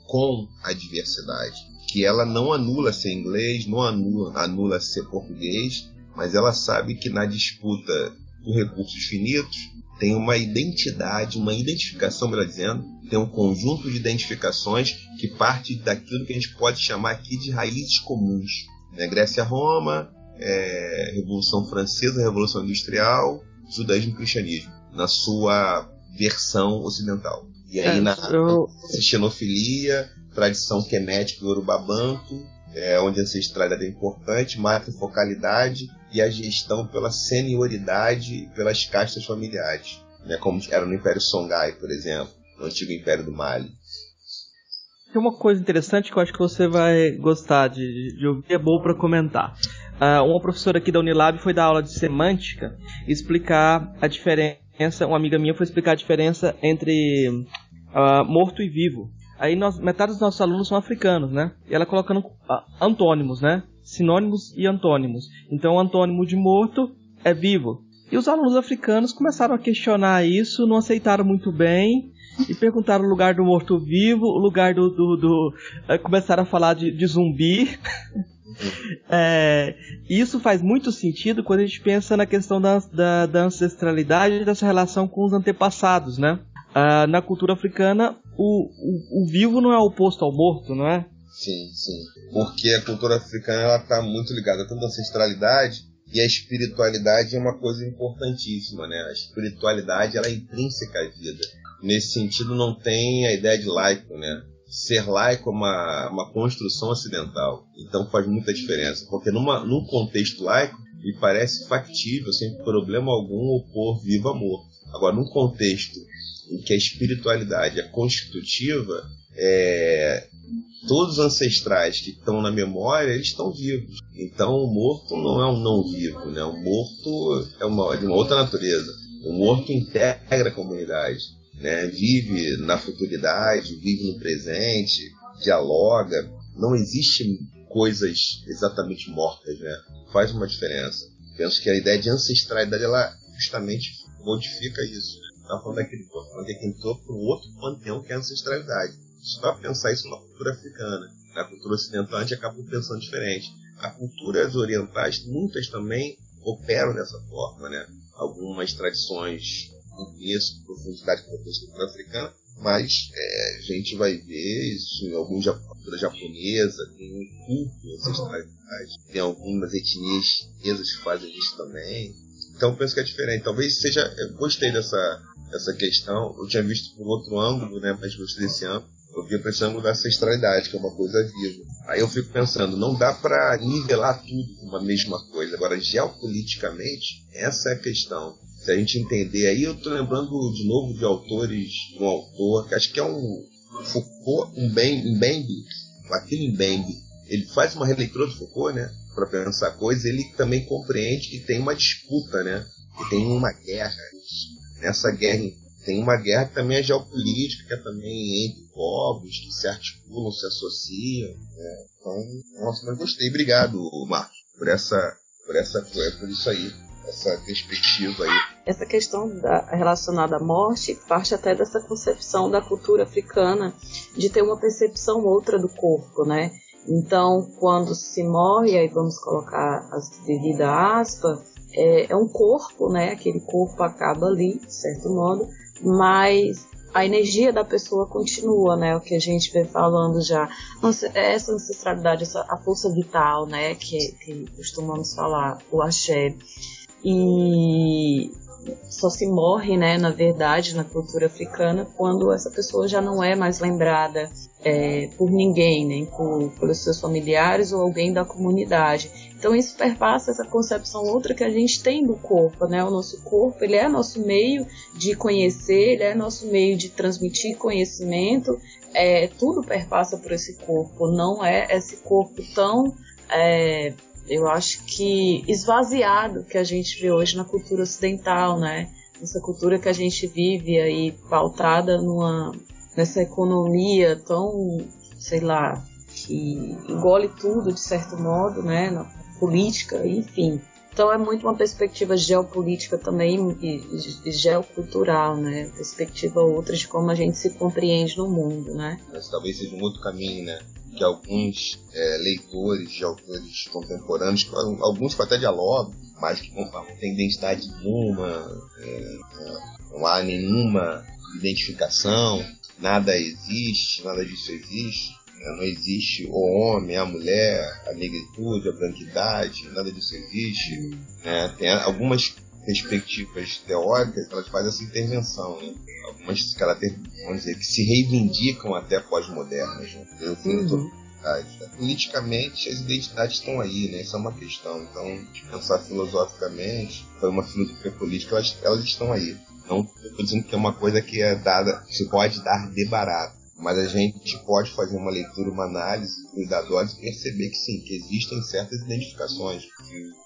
com a diversidade. Que ela não anula ser inglês, não anula ser português, mas ela sabe que na disputa por recursos finitos tem uma identidade, uma identificação, melhor dizendo, tem um conjunto de identificações que parte daquilo que a gente pode chamar aqui de raízes comuns. Né? Grécia-Roma, Revolução Francesa, Revolução Industrial, Judaísmo e Cristianismo, na sua versão ocidental. E aí na xenofilia, tradição quemética do Yoruba-Banto, onde a ancestralidade é importante, matrifocalidade e a gestão pela senioridade pelas castas familiares, né, como era no Império Songhai, por exemplo, no antigo Império do Mali. Tem uma coisa interessante que eu acho que você vai gostar de ouvir, é bom para comentar. Uma professora aqui da Unilab foi dar aula de semântica e explicar a diferença, uma amiga minha foi explicar a diferença entre morto e vivo. Aí metade dos nossos alunos são africanos, né? E ela colocando antônimos, né? Sinônimos e antônimos. Então, o antônimo de morto é vivo. E os alunos africanos começaram a questionar isso, não aceitaram muito bem e perguntaram o lugar do morto-vivo, o lugar começaram a falar de zumbi. Isso faz muito sentido quando a gente pensa na questão da ancestralidade e dessa relação com os antepassados, né? Na cultura africana, o vivo não é oposto ao morto, não é? Sim, sim. Porque a cultura africana está muito ligada tanto à ancestralidade e a espiritualidade é uma coisa importantíssima, né? A espiritualidade ela é intrínseca à vida. Nesse sentido, não tem a ideia de laico, né? Ser laico é uma construção ocidental. Então faz muita diferença. Porque num contexto laico, me parece factível, sem problema algum, opor vivo a morto. Agora, num contexto em que a espiritualidade é constitutiva, todos os ancestrais que estão na memória, eles estão vivos. Então o morto não é um não vivo, né? O morto é de uma outra natureza. O morto integra a comunidade, né? Vive na futuridade, vive no presente, dialoga. Não existem coisas exatamente mortas, né? Faz uma diferença. Penso que a ideia de ancestralidade ela justamente modifica isso. Está falando daquele povo, que entrou para um outro panteão que é a ancestralidade. Só para pensar isso na cultura africana. Na cultura ocidental a gente acaba pensando diferente. As culturas orientais, muitas também operam dessa forma, né? Algumas tradições com isso, profundidade com a cultura africana, mas a gente vai ver isso em algumas culturas japonesas, tem um culto de ancestralidade, tem algumas etnias chinesas que fazem isso também. Então eu penso que é diferente. Talvez seja. Eu gostei dessa questão. Eu tinha visto por outro ângulo, né? Mas gostei desse ângulo. Eu vi esse ângulo da ancestralidade, que é uma coisa viva. Aí eu fico pensando, não dá para nivelar tudo com uma mesma coisa. Agora, geopoliticamente, essa é a questão. Se a gente entender aí, eu estou lembrando de novo de autores, de um autor, que acho que é um Foucault, Mbembe, Joaquim Mbembe. Ele faz uma releitura do Foucault, né? Para pensar coisas, ele também compreende que tem uma disputa, né? Que tem uma guerra. Nessa guerra tem uma guerra que também é geopolítica, que é também entre povos que se articulam, se associam. Né? Então, nossa, mas gostei. Obrigado, Marcos, por isso aí, essa perspectiva aí. Essa questão relacionada à morte parte até dessa concepção da cultura africana de ter uma percepção outra do corpo, né? Então, quando se morre, aí vamos colocar as devidas aspas, é um corpo, né? Aquele corpo acaba ali, de certo modo, mas a energia da pessoa continua, né? O que a gente vem falando já. Essa ancestralidade, a força vital, né? Que costumamos falar, o axé. E só se morre, né, na verdade, na cultura africana, quando essa pessoa já não é mais lembrada por ninguém, nem pelos seus familiares ou alguém da comunidade. Então isso perpassa essa concepção outra que a gente tem do corpo, né? O nosso corpo, ele é nosso meio de conhecer, ele é nosso meio de transmitir conhecimento, tudo perpassa por esse corpo, não é esse corpo tão... eu acho que esvaziado que a gente vê hoje na cultura ocidental, né? Essa cultura que a gente vive aí pautada nessa economia tão, sei lá, que engole tudo, de certo modo, né, na política, enfim. Então é muito uma perspectiva geopolítica também e geocultural, né, perspectiva outra de como a gente se compreende no mundo, né. Mas talvez seja um outro caminho, né, que alguns leitores de autores contemporâneos, alguns que até dialogam, mas que não têm identidade nenhuma, não há nenhuma identificação, nada existe, nada disso existe. Não existe o homem, a mulher, a negritude, a branquidade, nada disso existe. Tem algumas perspectivas teóricas que elas fazem essa intervenção, né? Algumas caráteres, vamos dizer, que se reivindicam até pós-modernas. Né? Politicamente, as identidades estão aí, né? Isso é uma questão. Então, pensar filosoficamente, foi uma filosofia política, elas estão aí. Não estou dizendo que é uma coisa que é dada, se pode dar de barato. Mas a gente pode fazer uma leitura, uma análise cuidadosa e perceber que sim, que existem certas identificações.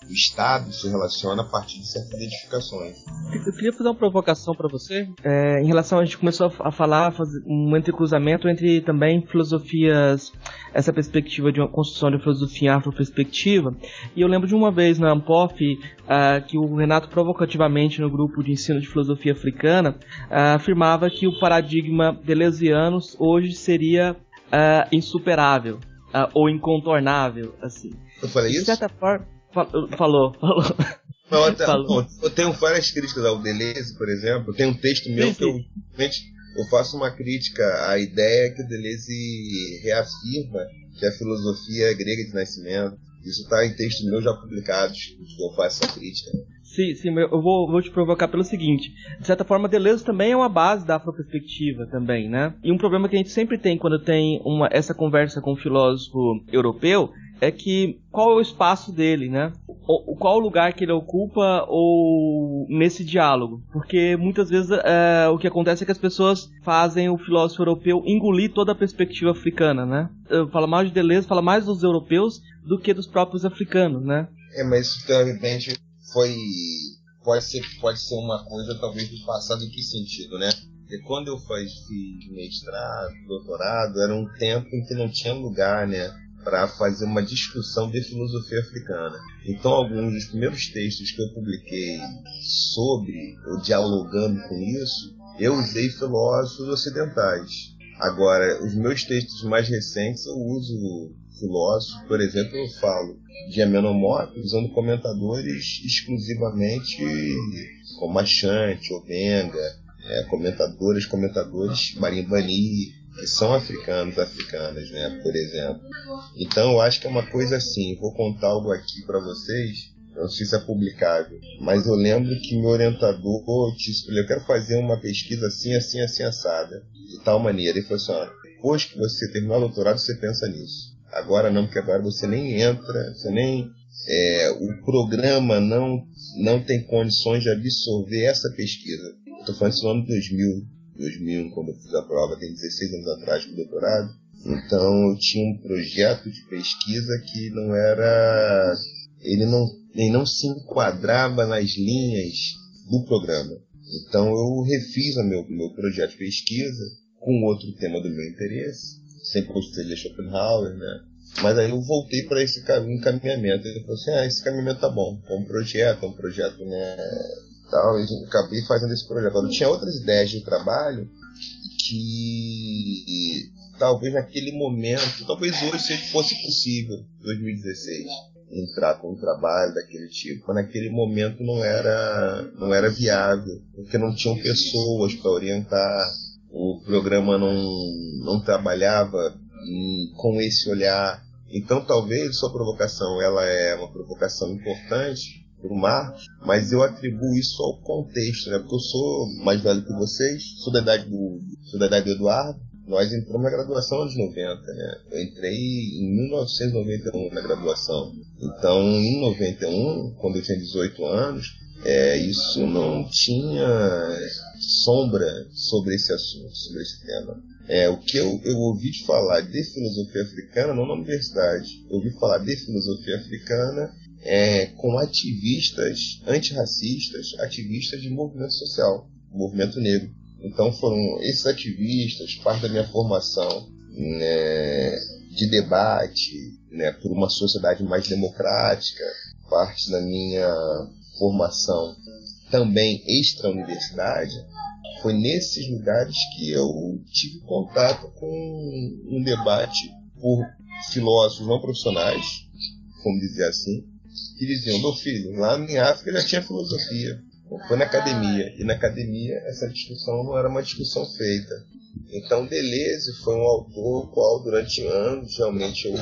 O Estado se relaciona a partir de certas identificações. Eu queria fazer uma provocação para você. Em relação, a gente começou a falar, fazer um entrecruzamento entre também filosofias, essa perspectiva de uma construção de filosofia afroperspectiva. E eu lembro de uma vez na Ampof, que o Renato provocativamente no grupo de ensino de filosofia africana afirmava que o paradigma deleuziano hoje seria insuperável ou incontornável, assim. Eu falei isso? De certa forma, falou. Eu tenho várias críticas ao Deleuze, por exemplo. Tem um texto meu que eu faço uma crítica à ideia que o Deleuze reafirma que a filosofia é grega de nascimento. Isso está em textos meus já publicados, que eu faço essa crítica. Sim, eu vou te provocar pelo seguinte. De certa forma, Deleuze também é uma base da afroperspectiva também, né? E um problema que a gente sempre tem quando tem essa conversa com um filósofo europeu é que qual é o espaço dele, né? Qual o lugar que ele ocupa nesse diálogo? Porque muitas vezes o que acontece é que as pessoas fazem o filósofo europeu engolir toda a perspectiva africana, né? Fala mais de Deleuze, fala mais dos europeus do que dos próprios africanos, né? Mas isso teoricamente pode ser uma coisa talvez do passado. Em que sentido, né? Porque quando eu fiz mestrado, doutorado, era um tempo em que não tinha lugar, né, para fazer uma discussão de filosofia africana. Então, alguns dos primeiros textos que eu publiquei sobre, ou dialogando com isso, eu usei filósofos ocidentais. Agora, os meus textos mais recentes eu uso filósofos, por exemplo, eu falo de Amenhotep usando comentadores exclusivamente como Ashanti, Obenga, comentadores Marimbani, que são africanas, né, por exemplo. Então eu acho que é uma coisa assim. Vou contar algo aqui para vocês, eu não sei se é publicável, mas eu lembro que meu orientador disse: eu quero fazer uma pesquisa assim, assim, assim, assada, de tal maneira. Ele falou assim: depois que você terminar o doutorado, você pensa nisso. Agora não, porque agora você nem entra, o programa não tem condições de absorver essa pesquisa. Estou falando isso no ano 2001, quando eu fiz a prova, tem 16 anos atrás, com o doutorado. Então eu tinha um projeto de pesquisa que ele não se enquadrava nas linhas do programa. Então eu refiz o meu projeto de pesquisa com outro tema do meu interesse, sempre gostei de Schopenhauer, né? Mas aí eu voltei para esse encaminhamento. Ele falou assim: esse caminhamento tá bom, é um projeto, né? Tal, e acabei fazendo esse projeto. Eu tinha outras ideias de trabalho que talvez naquele momento, talvez hoje fosse possível, 2016, entrar com um trabalho daquele tipo. Mas naquele momento não era viável, porque não tinham pessoas para orientar, o programa não trabalhava com esse olhar. Então talvez sua provocação ela é uma provocação importante para o Marcos, mas eu atribuo isso ao contexto, né? Porque eu sou mais velho que vocês, sou da idade do Eduardo. Nós entramos na graduação nos anos 90, né? Eu entrei em 1991 na graduação. Então, em 91, quando eu tinha 18 anos, isso não tinha sombra sobre esse assunto, sobre esse tema. O que eu ouvi falar de filosofia africana, não na universidade, eu ouvi falar de filosofia africana com ativistas antirracistas, ativistas de movimento social, movimento negro. Então foram esses ativistas, parte da minha formação, né, de debate, né, por uma sociedade mais democrática, parte da minha formação também extra-universidade, foi nesses lugares que eu tive contato com um debate por filósofos não profissionais, vamos dizer assim, que diziam: meu filho, lá em África já tinha filosofia, foi na academia, e na academia essa discussão não era uma discussão feita. Então Deleuze foi um autor qual durante anos realmente eu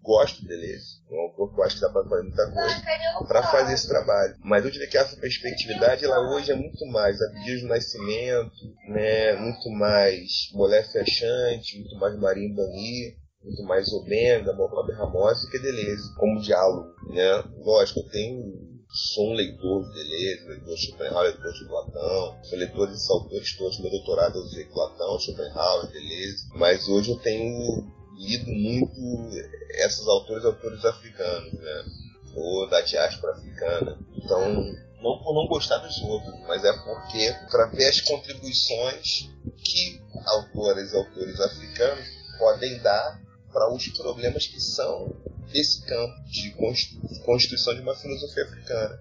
gosto de Deleuze, um autor que eu acho que dá para fazer muita coisa para fazer esse trabalho. Mas eu diria que a perspectividade ela hoje é muito mais Abdias do Nascimento, né, muito mais Molefe Achante, muito mais Marinho Bani, muito mais Obenga, Mohamed Ramos do que Deleuze como diálogo, né? Lógico, sou um leitor de Deleuze, leitor de Schopenhauer, leitor de Platão, sou leitor desses autores todos. Meu doutorado eu usei Platão, Schopenhauer, Deleuze, mas hoje eu tenho lido muito esses autores africanos, né? Ou da diáspora africana. Então, não por não gostar dos outros, mas é porque para ver as contribuições que autores africanos podem dar para os problemas que são desse campo de constituição de uma filosofia africana.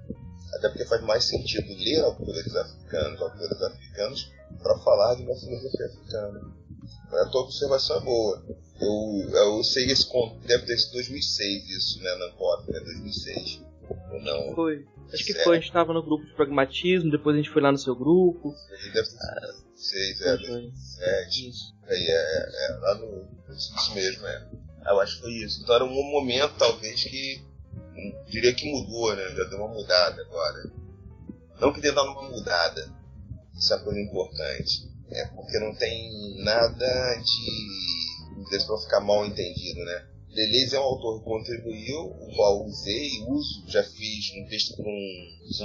Até porque faz mais sentido ler autores africanos para falar de uma filosofia africana. A tua observação é boa. Eu sei esse conto, deve ter sido 2006 isso, né, na Ancora, né, 2006. Ou não? Foi. Acho que foi, a gente estava no grupo de pragmatismo, depois a gente foi lá no seu grupo. Deve ter sido 2007. Isso. Lá no... Isso mesmo, Eu acho que foi isso. Então era um momento, talvez, que diria que mudou, né? Já deu uma mudada agora. Não que dê dar uma mudada. Isso é uma coisa importante. Porque não tem nada de... para ficar mal entendido, né? Deleuze é um autor que contribuiu, o qual usei e uso. Já fiz um texto para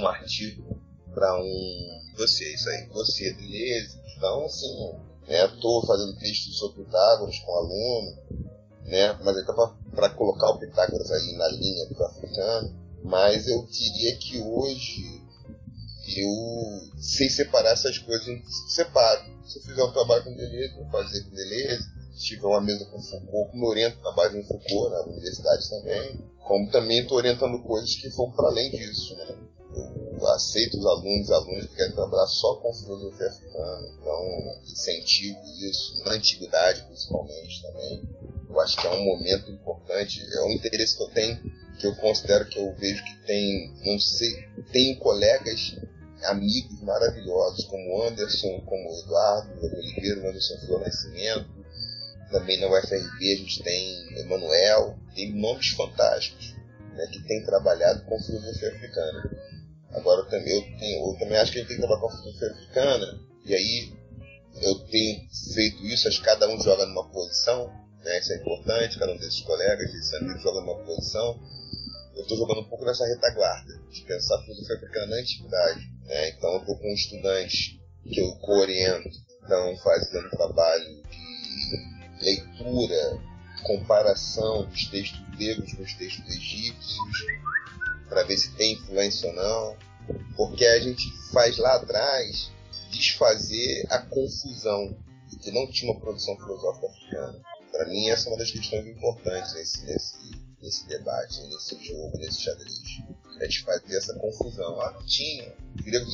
um artigo para um dossiê, isso aí, dossiê Deleuze. Então, assim, estou fazendo texto sobre Pitágoras com aluno, né? Mas para colocar o Pitágoras aí na linha do africano. Mas eu diria que hoje eu sei separar essas coisas, separo. Se eu fizer um trabalho com Deleuze, vou fazer com Deleuze. Se tiver uma mesa com Foucault, como eu oriento trabalho com Foucault na universidade também, como também estou orientando coisas que vão para além disso, né? Eu aceito os alunos que querem trabalhar só com filosofia africana, então incentivo isso, na antiguidade principalmente também. Eu acho que é um momento importante, é um interesse que eu tenho, que eu considero que eu vejo que tenho colegas, amigos maravilhosos, como Anderson, como Eduardo Oliveira, o Anderson Flor Nascimento. Também na UFRB a gente tem Emanuel, tem nomes fantásticos, né, que têm trabalhado com filosofia africana. Agora eu também acho que a gente tem que trabalhar com a filosofia africana, e aí eu tenho feito isso, acho que cada um joga numa posição, né, isso é importante, cada um desses colegas, desses amigos joga numa posição. Eu estou jogando um pouco nessa retaguarda, de pensar a filosofia africana na antiguidade, né? Então eu estou com estudantes que eu co-oriento, estão fazendo trabalho de leitura, comparação dos textos gregos com os textos egípcios, para ver se tem influência ou não, porque a gente faz lá atrás desfazer a confusão de que não tinha uma produção filosófica africana. Para mim essa é uma das questões importantes nesse debate, nesse jogo, nesse xadrez. É desfazer essa confusão. Não tinha. Gregos,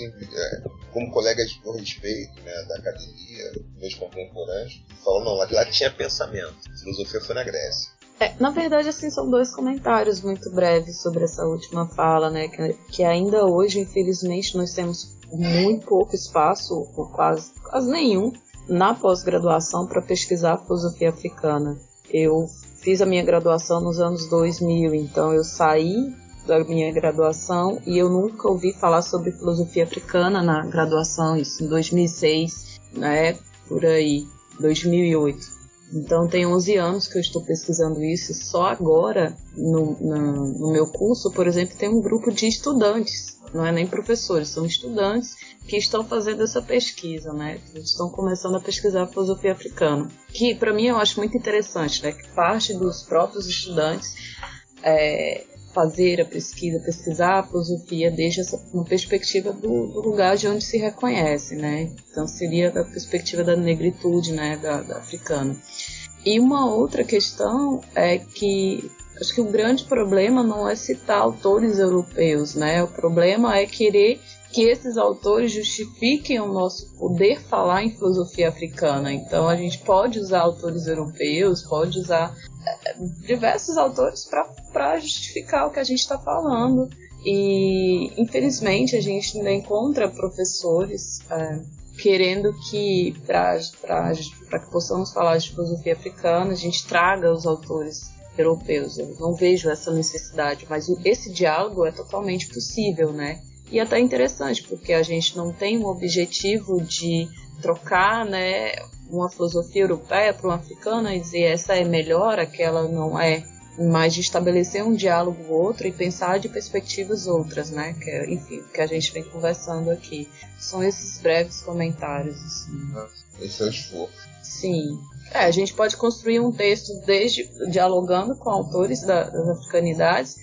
como colegas que eu respeito, né, da academia, meus contemporâneos, falam, não, lá tinha pensamento. A filosofia foi na Grécia. Na verdade, assim, são dois comentários muito breves sobre essa última fala, né, que ainda hoje, infelizmente, nós temos muito pouco espaço, ou quase nenhum, na pós-graduação para pesquisar a filosofia africana. Eu fiz a minha graduação nos anos 2000, então eu saí da minha graduação e eu nunca ouvi falar sobre filosofia africana na graduação, isso em 2006, né, por aí, 2008. Então tem 11 anos que eu estou pesquisando isso e só agora, no meu curso, por exemplo, tem um grupo de estudantes, não é nem professores, são estudantes que estão fazendo essa pesquisa, né? Estão começando a pesquisar a filosofia africana, que para mim eu acho muito interessante, né? Que parte dos próprios estudantes fazer a pesquisar a filosofia desde uma perspectiva do lugar de onde se reconhece, né? Então seria da perspectiva da negritude, né? Da africana. E uma outra questão é que acho que o grande problema não é citar autores europeus, né? O problema é querer que esses autores justifiquem o nosso poder falar em filosofia africana. Então a gente pode usar autores europeus, pode usar diversos autores para justificar o que a gente está falando. E infelizmente a gente ainda encontra professores querendo que para que possamos falar de filosofia africana a gente traga os autores europeus. Eu não vejo essa necessidade, mas esse diálogo é totalmente possível, né? E até interessante, porque a gente não tem um objetivo de trocar, né, uma filosofia europeia para uma africana e dizer essa é melhor, aquela não é, mas de estabelecer um diálogo outro e pensar de perspectivas outras, né, que é, enfim, que a gente vem conversando aqui. São esses breves comentários, assim. Esse é o esforço. Sim. A gente pode construir um texto desde dialogando com autores das africanidades,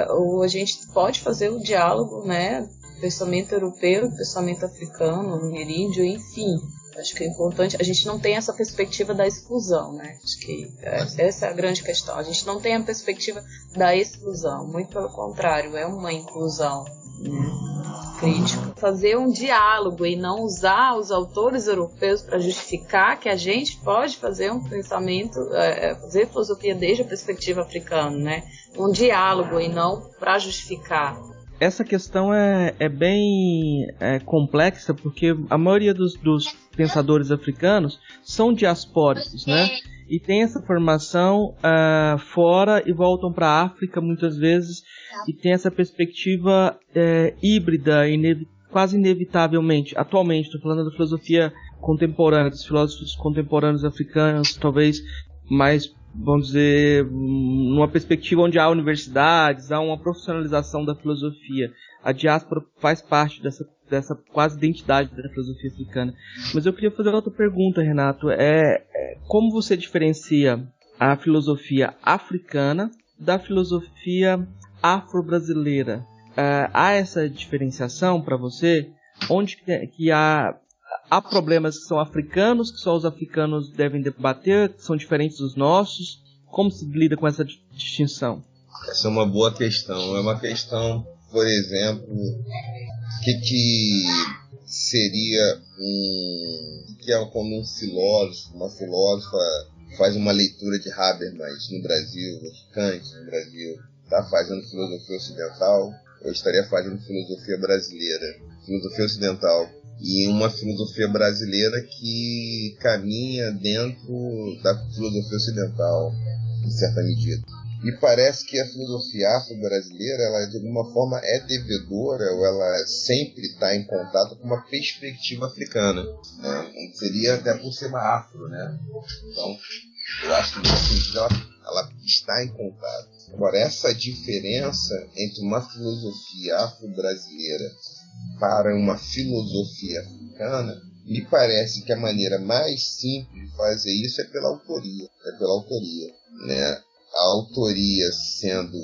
ou a gente pode fazer o diálogo, né, pensamento europeu, pensamento africano, ameríndio, enfim. Acho que é importante, a gente não tem essa perspectiva da exclusão, né? Acho que essa é a grande questão. A gente não tem a perspectiva da exclusão, muito pelo contrário, é uma inclusão, né, crítica. Fazer um diálogo e não usar os autores europeus para justificar que a gente pode fazer um pensamento, fazer filosofia desde a perspectiva africana, né? Um diálogo e não para justificar. Essa questão é bem complexa, porque a maioria dos pensadores africanos são diaspóricos, né? E tem essa formação fora e voltam para a África muitas vezes, e tem essa perspectiva híbrida, quase inevitavelmente. Atualmente, estou falando da filosofia contemporânea, dos filósofos contemporâneos africanos, talvez mais, vamos dizer, numa perspectiva onde há universidades, há uma profissionalização da filosofia. A diáspora faz parte dessa quase identidade da filosofia africana. Mas eu queria fazer outra pergunta, Renato. Como você diferencia a filosofia africana da filosofia afro-brasileira? Há essa diferenciação para você? Onde que há problemas que são africanos, que só os africanos devem debater, que são diferentes dos nossos? Como se lida com essa distinção? Essa é uma boa questão. É uma questão, por exemplo, que seria quando um filósofo, uma filósofa faz uma leitura de Habermas no Brasil, de Kant no Brasil, está fazendo filosofia ocidental, eu estaria fazendo filosofia brasileira, filosofia ocidental. E uma filosofia brasileira que caminha dentro da filosofia ocidental, em certa medida. Me parece que a filosofia afro-brasileira, ela de alguma forma é devedora, ou ela sempre está em contato com uma perspectiva africana, né? Seria até por ser uma afro, né? Então, eu acho que nesse sentido ela está em contato. Agora, essa diferença entre uma filosofia afro-brasileira para uma filosofia africana, me parece que a maneira mais simples de fazer isso é pela autoria. Né? A autoria sendo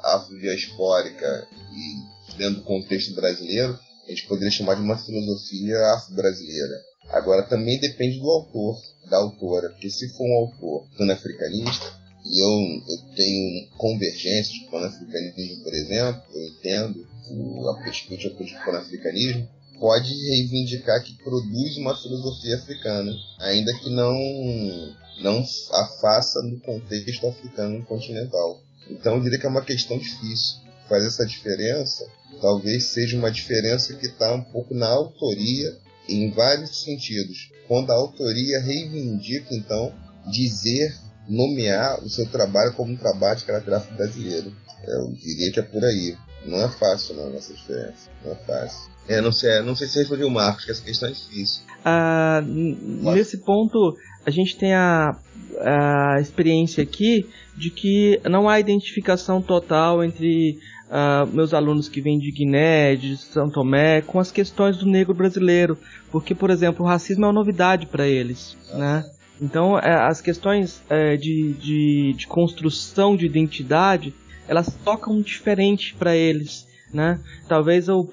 afrodiaspórica e dentro do contexto brasileiro, a gente poderia chamar de uma filosofia afro-brasileira. Agora, também depende do autor, da autora, porque se for um autor panafricanista, e eu tenho convergências com o panafricanismo, por exemplo, eu entendo a perspectiva do panafricanismo, pode reivindicar que produz uma filosofia africana, ainda que não a faça no contexto africano continental. Então eu diria que é uma questão difícil. Fazer essa diferença talvez seja uma diferença que está um pouco na autoria, em vários sentidos. Quando a autoria reivindica, então, nomear o seu trabalho como um trabalho de caráter afro-brasileiro. Eu diria que é por aí. Não é fácil, não, essa diferença. Não é fácil. Não sei se respondeu o Marcos, que essa questão é difícil. Nesse ponto, a gente tem a experiência aqui de que não há identificação total entre meus alunos que vêm de Guiné, de São Tomé, com as questões do negro brasileiro. Porque, por exemplo, o racismo é uma novidade para eles, né? Então, as questões de construção de identidade, elas tocam diferente para eles, né? Talvez o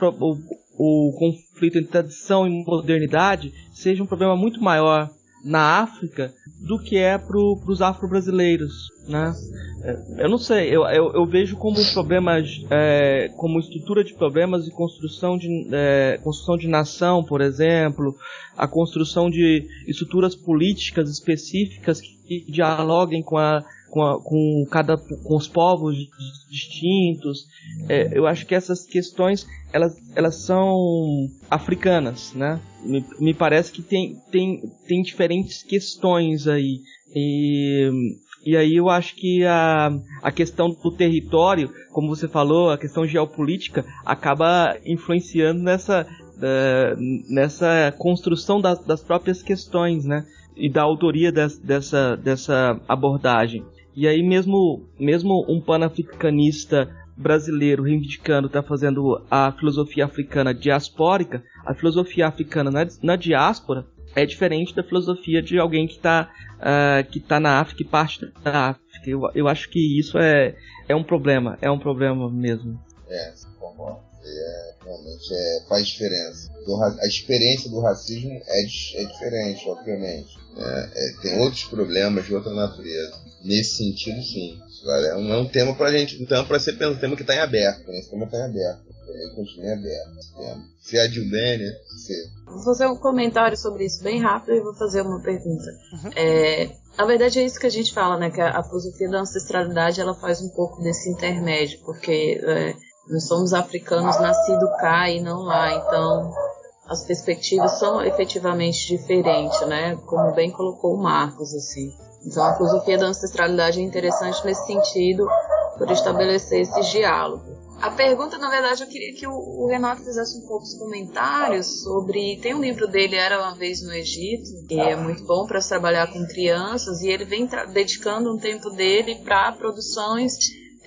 conflito entre tradição e modernidade seja um problema muito maior, na África do que é para os afro-brasileiros, né? Eu não sei, eu vejo como problemas, como estrutura de problemas e construção de nação, por exemplo, a construção de estruturas políticas específicas que dialoguem com os povos distintos. Eu acho que essas questões elas são africanas, né? Me parece que tem diferentes questões aí. E aí eu acho que a questão do território, como você falou, a questão geopolítica, acaba influenciando nessa construção das próprias questões, né? E da autoria dessa abordagem. E aí mesmo um panafricanista brasileiro reivindicando tá fazendo a filosofia africana diaspórica, a filosofia africana na diáspora é diferente da filosofia de alguém que tá na África e parte da África. Eu acho que isso é um problema mesmo. Concordo. Realmente faz diferença. A experiência do racismo é diferente, obviamente. Tem outros problemas de outra natureza. Nesse sentido, sim. É um tema pra gente, então para ser pensado, um tema que está em aberto. Esse tema está em aberto. Ele continua em aberto. Se a Dilbene, Vou fazer um comentário sobre isso bem rápido e vou fazer uma pergunta. Na verdade é isso que a gente fala, né? Que a filosofia da ancestralidade ela faz um pouco desse intermédio, porque nós somos africanos nascidos cá e não lá, então as perspectivas são efetivamente diferentes, né? Como bem colocou o Marcos, assim. Então a filosofia da ancestralidade é interessante nesse sentido, por estabelecer esse diálogo. A pergunta, na verdade, eu queria que o Renato fizesse um poucos comentários sobre... Tem um livro dele, Era Uma Vez no Egito, que é muito bom para se trabalhar com crianças, e ele vem dedicando um tempo dele para produções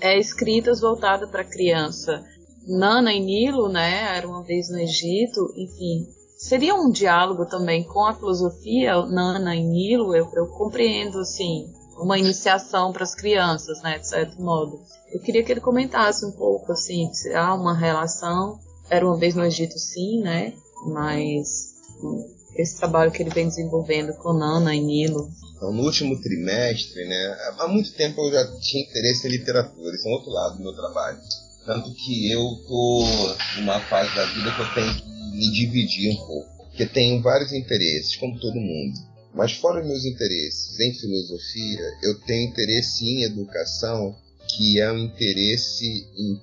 escritas voltadas para criança. Nana e Nilo, né, Era Uma Vez no Egito, enfim... Seria um diálogo também com a filosofia, Nana e Nilo, eu compreendo, assim, uma iniciação para as crianças, né, de certo modo. Eu queria que ele comentasse um pouco, assim, se há uma relação, Era Uma Vez no Egito, sim, né, mas esse trabalho que ele vem desenvolvendo com Nana e Nilo. Então, no último trimestre, né, há muito tempo eu já tinha interesse em literatura, isso é um outro lado do meu trabalho. Tanto que eu tô numa fase da vida que eu tenho que me dividir um pouco, porque tenho vários interesses, como todo mundo. Mas fora os meus interesses em filosofia, eu tenho interesse em educação, que é um interesse em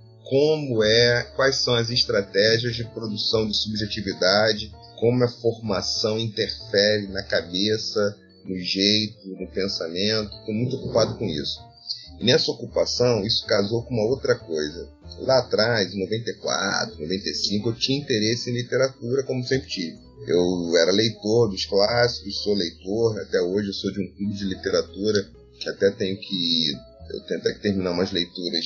quais são as estratégias de produção de subjetividade, como a formação interfere na cabeça, no jeito, no pensamento. Estou muito ocupado com isso. E nessa ocupação, isso casou com uma outra coisa. Lá atrás, em 94, 95, eu tinha interesse em literatura, como sempre tive. Eu era leitor dos clássicos, sou leitor, até hoje eu sou de um clube de literatura, que até eu tenho que terminar umas leituras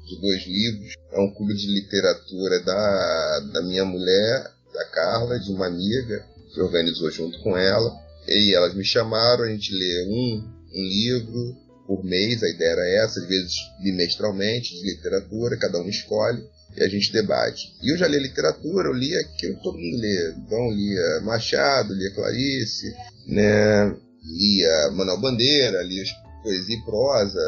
de 2 livros. É um clube de literatura da minha mulher, da Carla, de uma amiga, que organizou junto com ela. E elas me chamaram, a gente lê um livro por mês, a ideia era essa, às vezes bimestralmente, de literatura, cada um escolhe e a gente debate. E eu já li literatura, eu lia aquilo que todo mundo lê. Então eu lia Machado, lia Clarice, né? Lia Manuel Bandeira, lia poesia e prosa,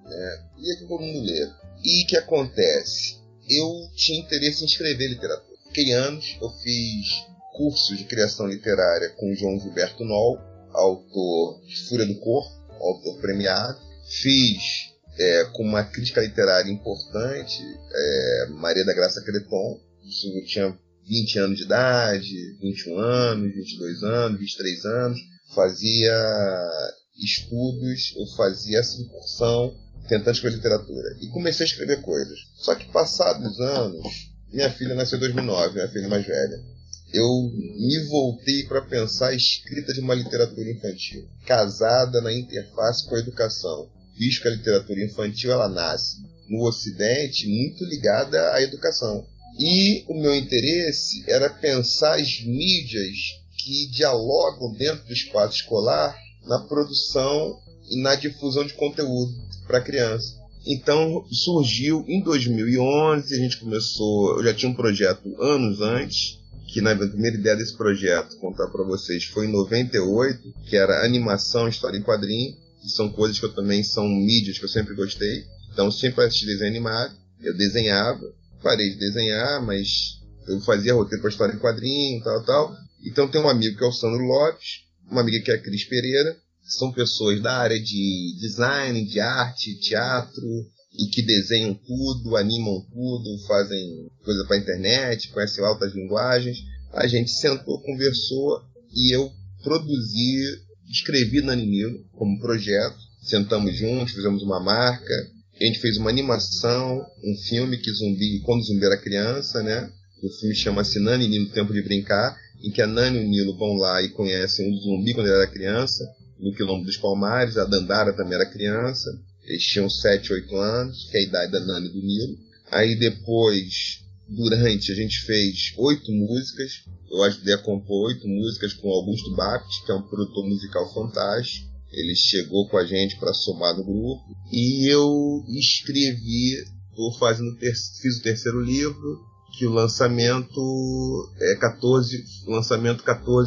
né? Lia que todo mundo lê. E o que acontece? Eu tinha interesse em escrever literatura. Fiquei anos, eu fiz cursos de criação literária com João Gilberto Noll, autor de Fúria do Corpo, autor premiado. Fiz com uma crítica literária importante, Maria da Graça Creton. Eu tinha 20 anos de idade, 21 anos, 22 anos, 23 anos. Fazia estudos, eu fazia essa incursão tentando escrever literatura. E comecei a escrever coisas. Só que passados anos, minha filha nasceu em 2009, minha filha mais velha. Eu me voltei para pensar a escrita de uma literatura infantil, casada na interface com a educação. Visto que a literatura infantil ela nasce no Ocidente muito ligada à educação. E o meu interesse era pensar as mídias que dialogam dentro do espaço escolar na produção e na difusão de conteúdo para a criança. Então surgiu em 2011, a gente começou, eu já tinha um projeto anos antes, que na primeira ideia desse projeto, contar para vocês, foi em 98, que era animação, história em quadrinho, que são coisas que eu também, são mídias que eu sempre gostei. Então eu sempre assisti desenho animado, eu desenhava, parei de desenhar, mas eu fazia roteiro para história em quadrinho, tal. Então tem um amigo que é o Sandro Lopes, uma amiga que é a Cris Pereira, são pessoas da área de design, de arte, teatro, e que desenham tudo, animam tudo, fazem coisa para internet, conhecem altas linguagens. A gente sentou, conversou e eu produzi, escrevi Naninilo como projeto. Sentamos juntos, fizemos uma marca, a gente fez uma animação, um filme que quando o zumbi era criança, né? O filme chama-se Nani e Nilo Tempo de Brincar, em que a Nani e o Nilo vão lá e conhecem um zumbi quando ele era criança, no Quilombo dos Palmares. A Dandara também era criança, eles tinham 7, 8 anos, que é a idade da Nani e do Nilo. Aí depois, durante, a gente fez 8 músicas, eu ajudei a compor 8 músicas com Augusto Bapt, que é um produtor musical fantástico. Ele chegou com a gente para somar no grupo, e eu escrevi, fiz o terceiro livro, que o lançamento é 14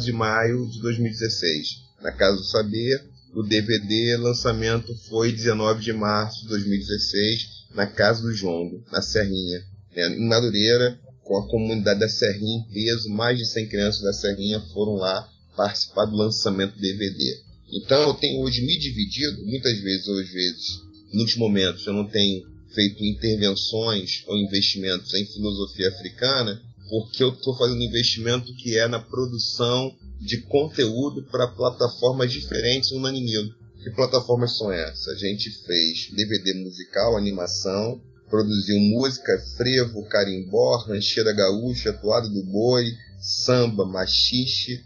de maio de 2016, na Casa do Saber. O DVD lançamento foi 19 de março de 2016, na Casa do Jongo, na Serrinha, em Madureira, com a comunidade da Serrinha em peso. Mais de 100 crianças da Serrinha foram lá participar do lançamento do DVD. Então eu tenho hoje me dividido, muitas vezes ou às vezes, nos momentos eu não tenho feito intervenções ou investimentos em filosofia africana, porque eu estou fazendo um investimento que é na produção de conteúdo para plataformas diferentes no Naninilo. Que plataformas são essas? A gente fez DVD musical, animação, produziu música, frevo, carimbó, rancheira gaúcha, toada do boi, samba, machixe,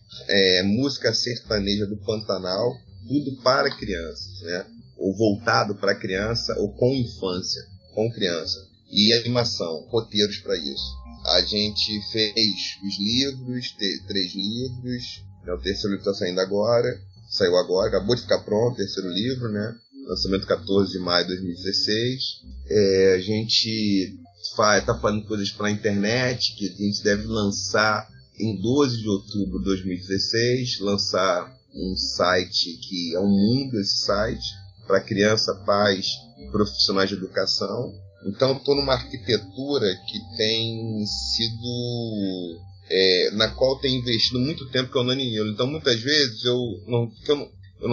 música sertaneja do Pantanal, tudo para crianças, né? Ou voltado para criança, ou com infância, com criança. E animação, roteiros para isso. A gente fez os livros, 3 livros, o terceiro livro está saindo agora, saiu agora, acabou de ficar pronto o terceiro livro, né? Lançamento 14 de maio de 2016. A gente está fazendo coisas para a internet, que a gente deve lançar em 12 de outubro de 2016, lançar um site que é um mundo, esse site, para criança, pais e profissionais de educação. Então estou numa arquitetura que tem sido, na qual tenho investido muito tempo, que é o Naninilo. Então muitas vezes eu não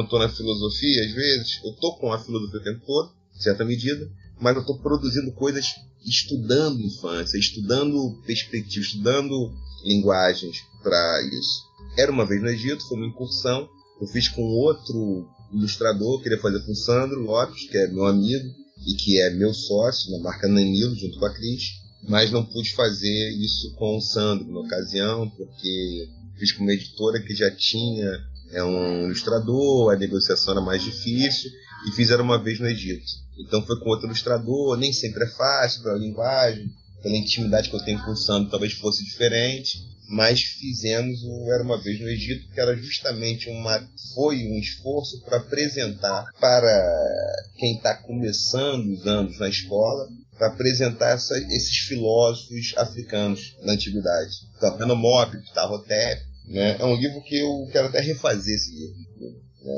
estou na filosofia, às vezes eu estou com a filosofia o tempo todo, em certa medida, mas eu estou produzindo coisas, estudando infância, estudando perspectiva, estudando linguagens para isso. Era uma vez no Egito, foi uma incursão, eu fiz com outro ilustrador, queria fazer com o Sandro Lopes, que é meu amigo e que é meu sócio na marca Naninilo, junto com a Cris, mas não pude fazer isso com o Sandro na ocasião, porque fiz com uma editora que já tinha um ilustrador, a negociação era mais difícil, e fizeram uma vez no Egito. Então foi com outro ilustrador, nem sempre é fácil, pela linguagem, pela intimidade que eu tenho com o Sandro, talvez fosse diferente, mas fizemos o Era Uma Vez no Egito, que era justamente foi um esforço para apresentar para quem está começando os anos na escola, para apresentar esses filósofos africanos da antiguidade. Então, Penomop, Ptahotep, né? É um livro que eu quero até refazer esse livro, né?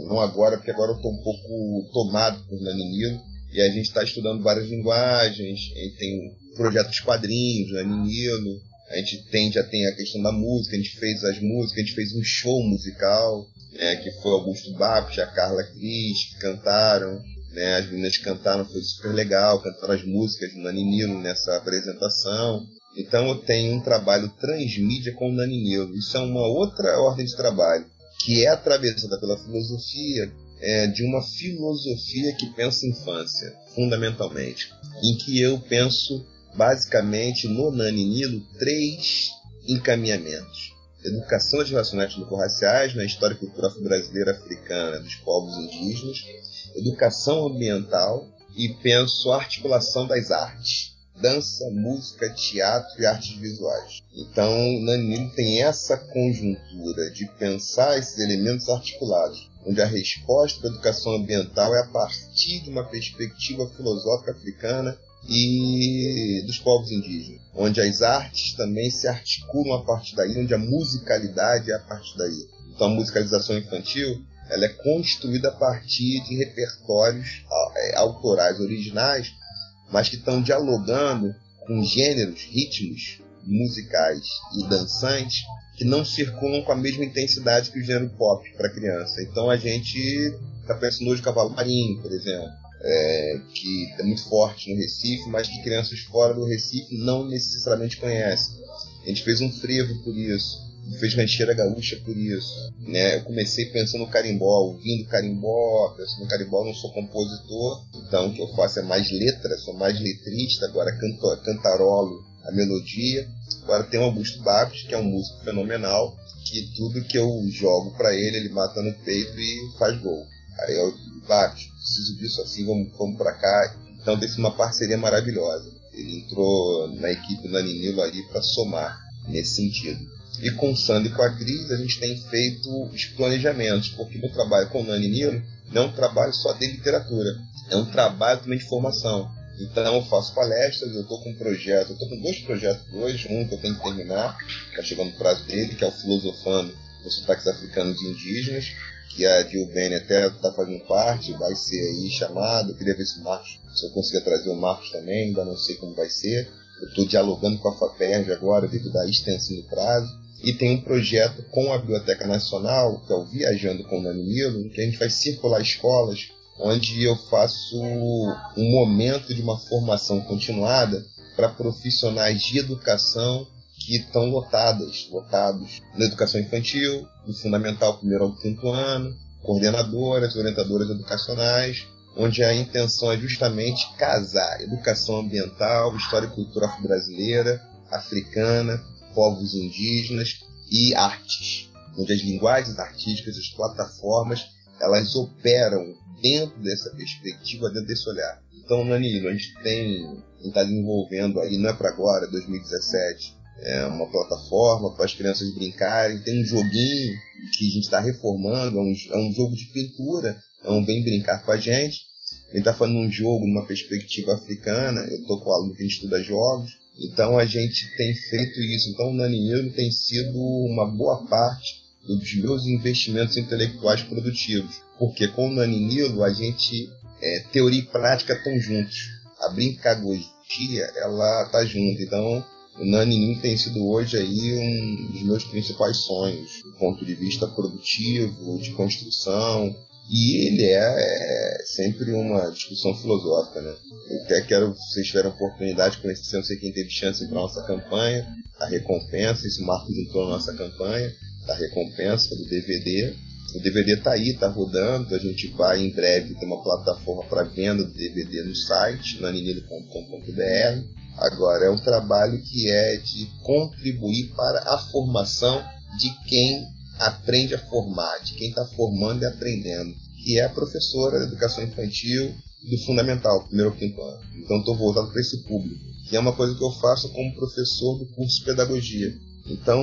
Não agora, porque agora eu estou um pouco tomado por Naninilo, e a gente está estudando várias linguagens, a gente tem projetos quadrinhos, Naninilo, a gente já tem a questão da música, a gente fez as músicas, a gente fez um show musical, né, que foi Augusto Bapt, a Carla Cris, que cantaram, né, as meninas cantaram, foi super legal, cantaram as músicas do Naninilo nessa apresentação. Então eu tenho um trabalho transmídia com o Naninilo. Isso é uma outra ordem de trabalho, que é atravessada pela filosofia, de uma filosofia que pensa infância, fundamentalmente, em que eu penso basicamente no Naninilo 3 encaminhamentos: educação das relações étnico-raciais na história e cultura brasileira, africana, dos povos indígenas, educação ambiental, e penso a articulação das artes, dança, música, teatro e artes visuais. Então Naninilo tem essa conjuntura de pensar esses elementos articulados, onde a resposta para a educação ambiental é a partir de uma perspectiva filosófica africana, e dos povos indígenas, onde as artes também se articulam a partir daí, onde a musicalidade é a partir daí. Então a musicalização infantil ela é construída a partir de repertórios autorais originais, mas que estão dialogando com gêneros, ritmos musicais e dançantes que não circulam com a mesma intensidade que o gênero pop para criança. Então a gente está pensando hoje no Cavalo Marinho, por exemplo, que é muito forte no Recife, mas que crianças fora do Recife não necessariamente conhecem. A gente fez um frevo por isso, fez rancheira gaúcha por isso, né? Eu comecei pensando no carimbó, ouvindo carimbó, pensando no carimbó, não sou compositor, então o que eu faço é mais letra, sou mais letrista, agora cantarolo a melodia. Agora tem o Augusto Babs, que é um músico fenomenal, que tudo que eu jogo para ele, ele mata no peito e faz gol. Aí eu, Babs, preciso disso assim, vamos para cá. Então tem uma parceria maravilhosa. Ele entrou na equipe do Nani Nilo ali para somar nesse sentido. E com o Sandro e com a Cris a gente tem feito os planejamentos, porque meu trabalho com o Nani Nilo não é um trabalho só de literatura, é um trabalho também de formação. Então eu faço palestras, eu estou com dois projetos hoje, um que eu tenho que terminar, está chegando o prazo dele, que é o Filosofando dos Sotaques Africanos e Indígenas, que a Dilbene até está fazendo parte, vai ser aí chamado. Eu queria ver se eu conseguir trazer o Marcos também, ainda não sei como vai ser. Eu estou dialogando com a FAPERJ agora, devido à extensão do prazo. E tem um projeto com a Biblioteca Nacional, que é o Viajando com o Nani Nilo, que a gente vai circular escolas, onde eu faço um momento de uma formação continuada para profissionais de educação que estão lotados na educação infantil, do fundamental 1º ao 5º ano, coordenadoras, orientadoras educacionais, onde a intenção é justamente casar educação ambiental, história e cultura afro-brasileira, africana, povos indígenas e artes, onde as linguagens artísticas, as plataformas, elas operam dentro dessa perspectiva, dentro desse olhar. Então, Nani, a gente está desenvolvendo aí, não é para agora, 2017, uma plataforma para as crianças brincarem. Tem um joguinho que a gente está reformando, é um jogo de pintura, é um Vem Brincar com a gente. Ele está fazendo um jogo numa perspectiva africana, eu estou com o aluno que a gente estuda jogos, então a gente tem feito isso. Então o Nani Nilo tem sido uma boa parte dos meus investimentos intelectuais produtivos, porque com o Nani Nilo a gente, teoria e prática estão juntos, a brincagogia ela está junto. Então o Nani Nilo tem sido hoje aí um dos meus principais sonhos, do ponto de vista produtivo, de construção, e ele é sempre uma discussão filosófica, né? Eu até quero, se vocês tiverem oportunidade de conhecer, não sei quem teve chance para a nossa campanha, a recompensa, esse Marcos entrou na nossa campanha, a recompensa do DVD. O DVD está aí, está rodando, a gente vai em breve ter uma plataforma para venda do DVD no site, naninilo.com.br. Agora, é um trabalho que é de contribuir para a formação de quem aprende a formar, de quem está formando e aprendendo, que é a professora de educação infantil do fundamental, 1º ao 5º ano. Então estou voltado para esse público, que é uma coisa que eu faço como professor do curso de pedagogia. Então,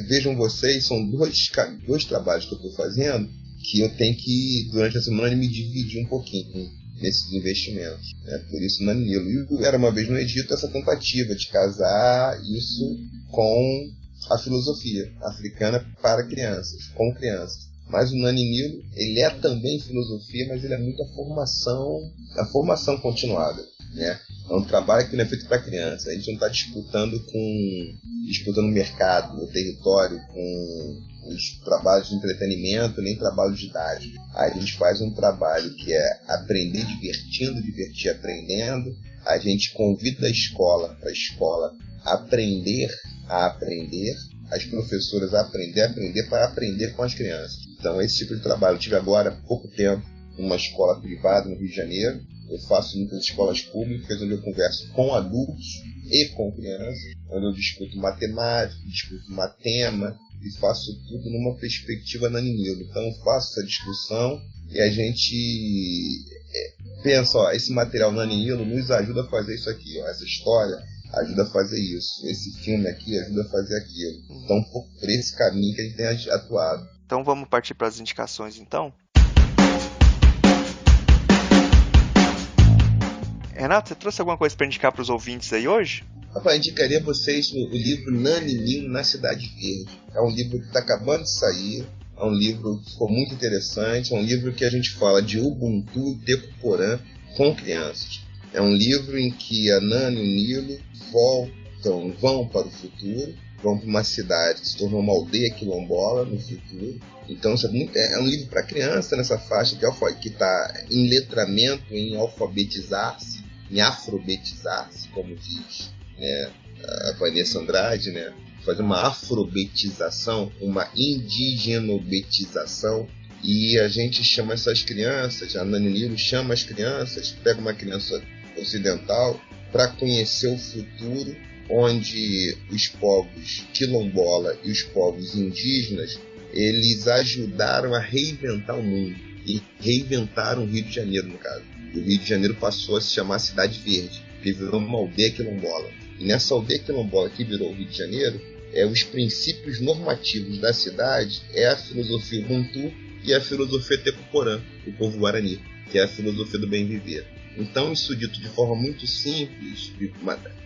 vejam vocês, são dois trabalhos que eu estou fazendo, que eu tenho que, durante a semana, me dividir um pouquinho nesses investimentos. Por isso, Nani Nilo. E era uma vez no Egito essa tentativa de casar isso com a filosofia africana para crianças, com crianças. Mas o Nani Nilo, ele é também filosofia, mas ele é muito a formação continuada, né? É um trabalho que não é feito para criança. A gente não está disputando o mercado, o território, com os trabalhos de entretenimento, nem trabalho didático. Aí a gente faz um trabalho que é aprender divertindo, divertir aprendendo. A gente convida a escola para a escola aprender a aprender, as professoras a aprender para aprender com as crianças. Então esse tipo de trabalho eu tive agora há pouco tempo numa escola privada no Rio de Janeiro. Eu faço muitas escolas públicas onde eu converso com adultos e com crianças, onde eu discuto matemática, discuto matema e faço tudo numa perspectiva Nani Nilo. Então eu faço essa discussão e a gente pensa, esse material Nani Nilo nos ajuda a fazer isso aqui, essa história ajuda a fazer isso, esse filme aqui ajuda a fazer aquilo. Então por esse caminho que a gente tem atuado. Então vamos partir para as indicações então? Renato, você trouxe alguma coisa para indicar para os ouvintes aí hoje? Rapaz, indicaria a vocês o livro Naninino na Cidade Verde. É um livro que está acabando de sair. É um livro que ficou muito interessante. É um livro que a gente fala de Ubuntu e Tecuporã com crianças. É um livro em que a Nana e o Nilo vão para o futuro, vão para uma cidade que se tornou uma aldeia quilombola no futuro. Então é um livro para criança nessa faixa que está em letramento, em alfabetizar-se, em afrobetizar-se, como diz, né, a Vanessa Andrade, né? Fazer uma afrobetização, uma indigenobetização. E a gente chama essas crianças, a Nana e o Nilo chama as crianças, pega uma criança ocidental para conhecer o futuro, onde os povos quilombola e os povos indígenas, eles ajudaram a reinventar o mundo e reinventaram o Rio de Janeiro, no caso. O Rio de Janeiro passou a se chamar Cidade Verde, que virou uma aldeia quilombola. E nessa aldeia quilombola que virou o Rio de Janeiro, os princípios normativos da cidade é a filosofia Ubuntu e a filosofia Tecuporã, do povo Guarani, que é a filosofia do bem viver. Então, isso dito de forma muito simples,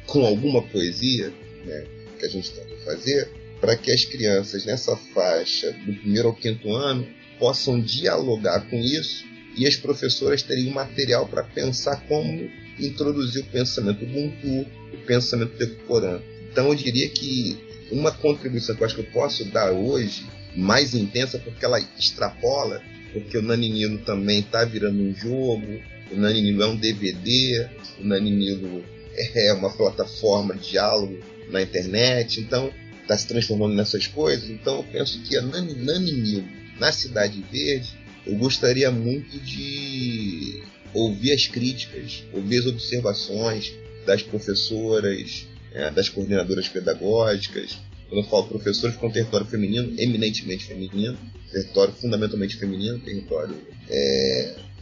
com alguma poesia, né, que a gente tenta fazer, para que as crianças nessa faixa do 1º ao 5º ano possam dialogar com isso e as professoras teriam material para pensar como introduzir o pensamento Ubuntu, o pensamento Tecuporã. Então, eu diria que uma contribuição que eu acho que eu posso dar hoje, mais intensa, porque ela extrapola, porque o Naninino também está virando um jogo, o Naninino é um DVD, o Naninino é uma plataforma de diálogo na internet, então está se transformando nessas coisas. Então eu penso que a Naninino na Cidade Verde, eu gostaria muito de ouvir as críticas, ouvir as observações das professoras, das coordenadoras pedagógicas. Quando eu falo professores, com um território feminino, eminentemente feminino, território fundamentalmente feminino, território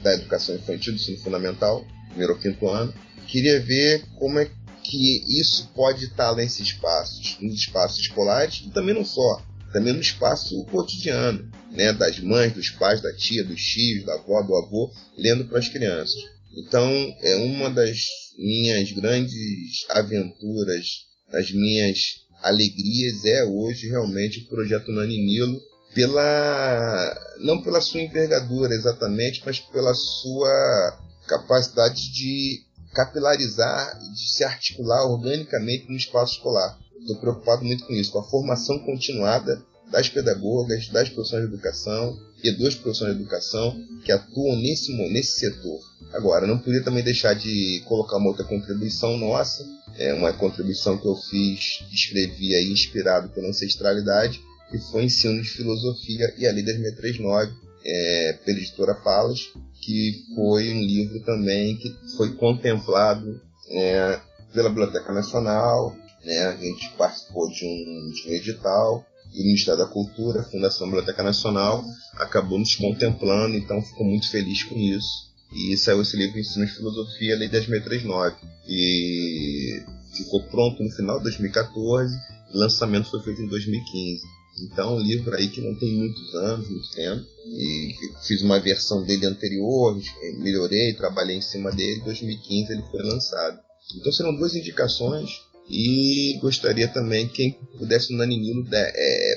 da educação infantil, do ensino fundamental, 1º ao 5º ano. Queria ver como é que isso pode estar nesses espaços, nos espaços escolares, e também não só, também no espaço cotidiano, né, das mães, dos pais, da tia, dos tios, da avó, do avô, lendo para as crianças. Então, é uma das minhas grandes aventuras, das minhas alegrias, hoje realmente o projeto Naninilo, não pela sua envergadura exatamente, mas pela sua capacidade de capilarizar, de se articular organicamente no espaço escolar. Estou preocupado muito com isso, com a formação continuada das pedagogas, das profissões de educação e dos profissionais de educação que atuam nesse setor. Agora, não podia também deixar de colocar uma outra contribuição nossa, uma contribuição que eu fiz, escrevi aí inspirado pela ancestralidade, que foi Ensino de Filosofia e a Lei 10.639, pela editora Palas, que foi um livro também que foi contemplado pela Biblioteca Nacional, né? A gente participou de um edital, e o Ministério da Cultura, a Fundação Biblioteca Nacional, acabou nos contemplando, então fico muito feliz com isso. E saiu esse livro Ensino de Filosofia, a Lei 10.639, e ficou pronto no final de 2014, o lançamento foi feito em 2015. Então, um livro aí que não tem muitos anos, muito tempo, e fiz uma versão dele anterior, melhorei, trabalhei em cima dele, em 2015 ele foi lançado. Então serão 2 indicações, e gostaria também que quem pudesse no Naninilo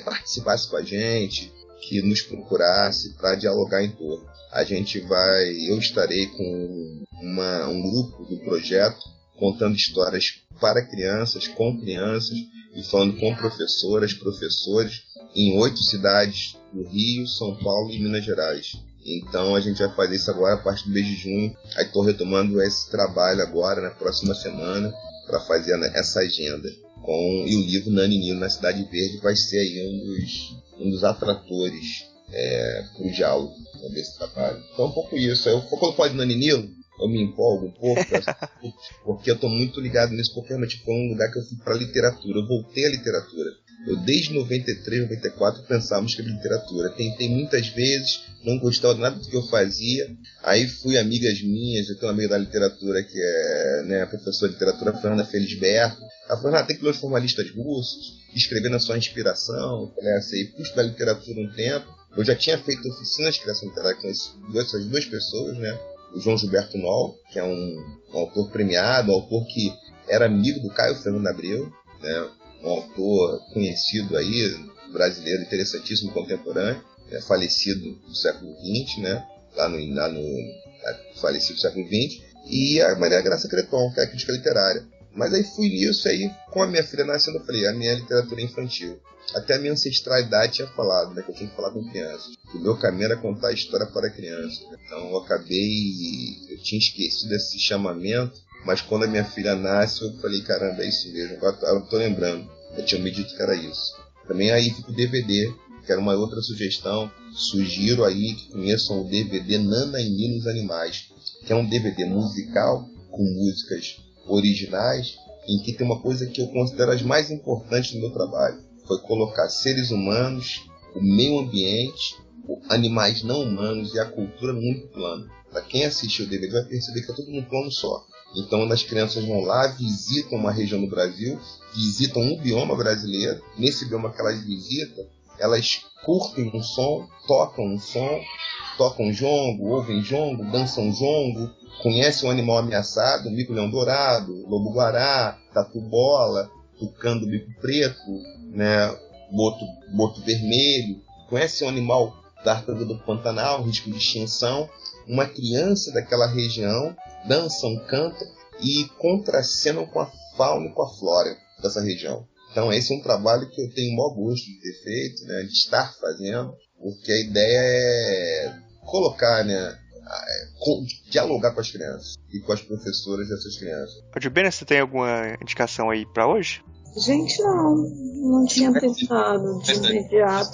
participasse com a gente, que nos procurasse para dialogar em torno. Eu estarei com um grupo do projeto, contando histórias para crianças, com crianças, e falando com professoras, professores, em 8 cidades do Rio, São Paulo e Minas Gerais. Então a gente vai fazer isso agora a partir do mês de junho. Aí estou retomando esse trabalho agora, na próxima semana, para fazer essa agenda. E o livro Naninilo na Cidade Verde vai ser aí um dos atratores para o diálogo desse trabalho. Então é um pouco isso. Quando eu falo de Naninilo, eu me empolgo um pouco, porque eu estou muito ligado nisso, porque realmente foi um lugar que eu fui para a literatura, eu voltei à literatura. Eu desde 93, 94 pensava em escrever literatura. Tentei muitas vezes, não gostava de nada do que eu fazia. Aí fui amigas minhas, eu tenho uma amiga da literatura que é a professora de literatura, Fernanda Felisberto. Ela falou, tem que ler os formalistas russos, escrever na sua inspiração. Eu falei assim, fui estudar literatura um tempo. Eu já tinha feito oficinas de criação literária com essas 2 pessoas, né? o João Gilberto Noll, que é um autor premiado, um autor que era amigo do Caio Fernando Abreu, né? Um autor conhecido aí, brasileiro, interessantíssimo, contemporâneo, falecido no século XX, né? Falecido no século XX, e a Maria Graça Creton, que é a crítica literária. Mas aí fui nisso, aí com a minha filha nascendo, eu falei, a minha literatura infantil. Até a minha ancestralidade tinha falado, né, que eu tinha que falar com crianças. O meu caminho era contar a história para crianças. Então eu tinha esquecido esse chamamento, mas quando a minha filha nasce, eu falei, caramba, é isso mesmo, agora eu tô lembrando. Eu tinha me dito que era isso. Também aí fica o DVD, que era uma outra sugestão. Sugiro aí que conheçam o DVD Nana e Nilo os Animais, que é um DVD musical com músicas originais, em que tem uma coisa que eu considero as mais importantes do meu trabalho. Foi colocar seres humanos, o meio ambiente, animais não humanos e a cultura no único plano. Para quem assistiu o DVD vai perceber que é tudo num plano só. Então, quando as crianças vão lá, visitam uma região do Brasil, visitam um bioma brasileiro. Nesse bioma que elas visitam, elas curtem um som, tocam jongo, ouvem jongo, dançam jongo, conhecem um animal ameaçado, mico-leão dourado, lobo-guará, tatu-bola, tucano do bico preto, né, boto vermelho, conhecem um animal tartaruga do Pantanal, risco de extinção. Uma criança daquela região dançam, cantam e contracenam com a fauna e com a flora dessa região. Então esse é um trabalho que eu tenho o maior gosto de ter feito, né, de estar fazendo, porque a ideia é colocar, né, dialogar com as crianças e com as professoras dessas crianças. Adilbena, você tem alguma indicação aí para hoje? Gente, não tinha pensado de imediato.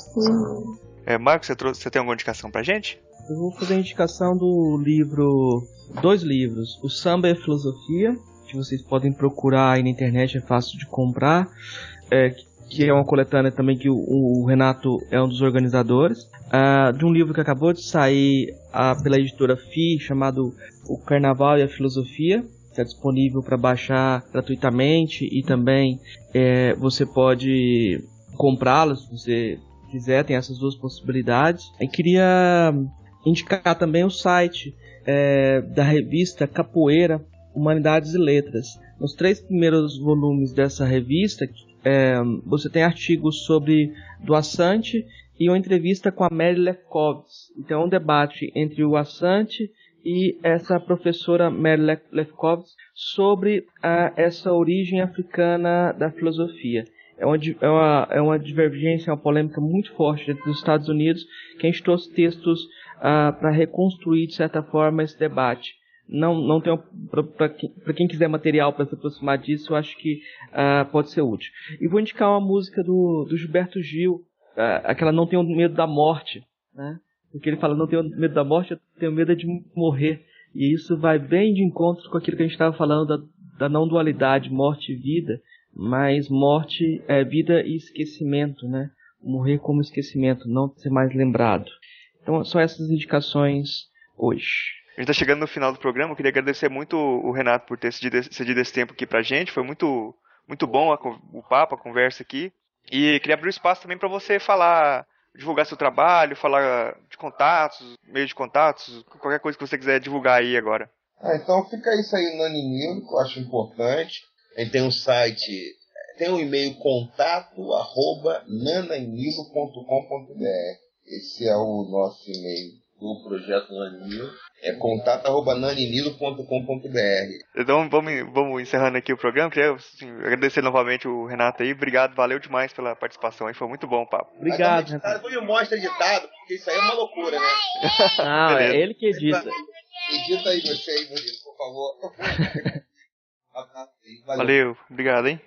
Marcos, você tem alguma indicação pra gente? Eu vou fazer a indicação do livro, 2 livros, O Samba e a Filosofia, que vocês podem procurar aí na internet, é fácil de comprar, que é uma coletânea também que o Renato é um dos organizadores, de um livro que acabou de sair pela editora FI, chamado O Carnaval e a Filosofia, que é disponível para baixar gratuitamente e também você pode comprá-lo se você quiser, tem essas 2 possibilidades. Eu queria indicar também o site da revista Capoeira, Humanidades e Letras. Nos 3 primeiros volumes dessa revista, você tem artigos sobre do Assante e uma entrevista com a Mary Lefkowitz. Então é um debate entre o Assante e essa professora Mary Lefkowitz sobre essa origem africana da filosofia. É uma divergência, uma polêmica muito forte dentro dos Estados Unidos, que a gente trouxe textos para reconstruir, de certa forma, esse debate. Não tem para quem quiser material para se aproximar disso, eu acho que pode ser útil. E vou indicar uma música do Gilberto Gil, aquela Não Tenho Medo da Morte, né? Porque ele fala, não tenho medo da morte, eu tenho medo de morrer. E isso vai bem de encontro com aquilo que a gente estava falando da não dualidade, morte e vida, mas morte é vida e esquecimento, né? Morrer como esquecimento, não ser mais lembrado. Então são essas indicações hoje. A gente está chegando no final do programa, eu queria agradecer muito o Renato por ter cedido esse tempo aqui pra gente, foi muito, muito bom o papo, a conversa aqui. E queria abrir o espaço também para você falar, divulgar seu trabalho, falar de contatos, meio de contatos, qualquer coisa que você quiser divulgar aí agora. Então fica isso aí no Nani Nilo, que eu acho importante. A gente tem um site, tem um e-mail contato@nanainilo.com.br. Esse é o nosso e-mail do projeto Nani Nilo. É contato@naninilo.com.br. Então vamos encerrando aqui o programa. Queria agradecer novamente o Renato aí. Obrigado, valeu demais pela participação aí. Foi muito bom o papo. Obrigado, Renato. Depois me mostra editado, porque isso aí é uma loucura, né? Não, é ele que edita. Edita aí você aí, Murilo, por favor. Valeu, obrigado, hein?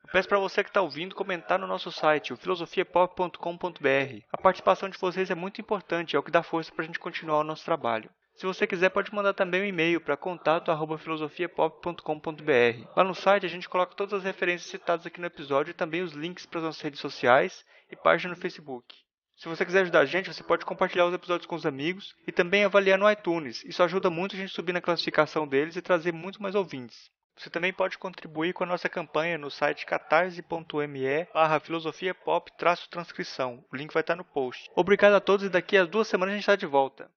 Eu peço para você que está ouvindo comentar no nosso site, o filosofiapop.com.br. A participação de vocês é muito importante, é o que dá força para a gente continuar o nosso trabalho. Se você quiser, pode mandar também um e-mail para contato@filosofiapop.com.br. Lá no site a gente coloca todas as referências citadas aqui no episódio e também os links para as nossas redes sociais e página no Facebook. Se você quiser ajudar a gente, você pode compartilhar os episódios com os amigos e também avaliar no iTunes. Isso ajuda muito a gente a subir na classificação deles e trazer muito mais ouvintes. Você também pode contribuir com a nossa campanha no site catarse.me/filosofiapop-transcrição. O link vai estar no post. Obrigado a todos e daqui a 2 semanas a gente está de volta.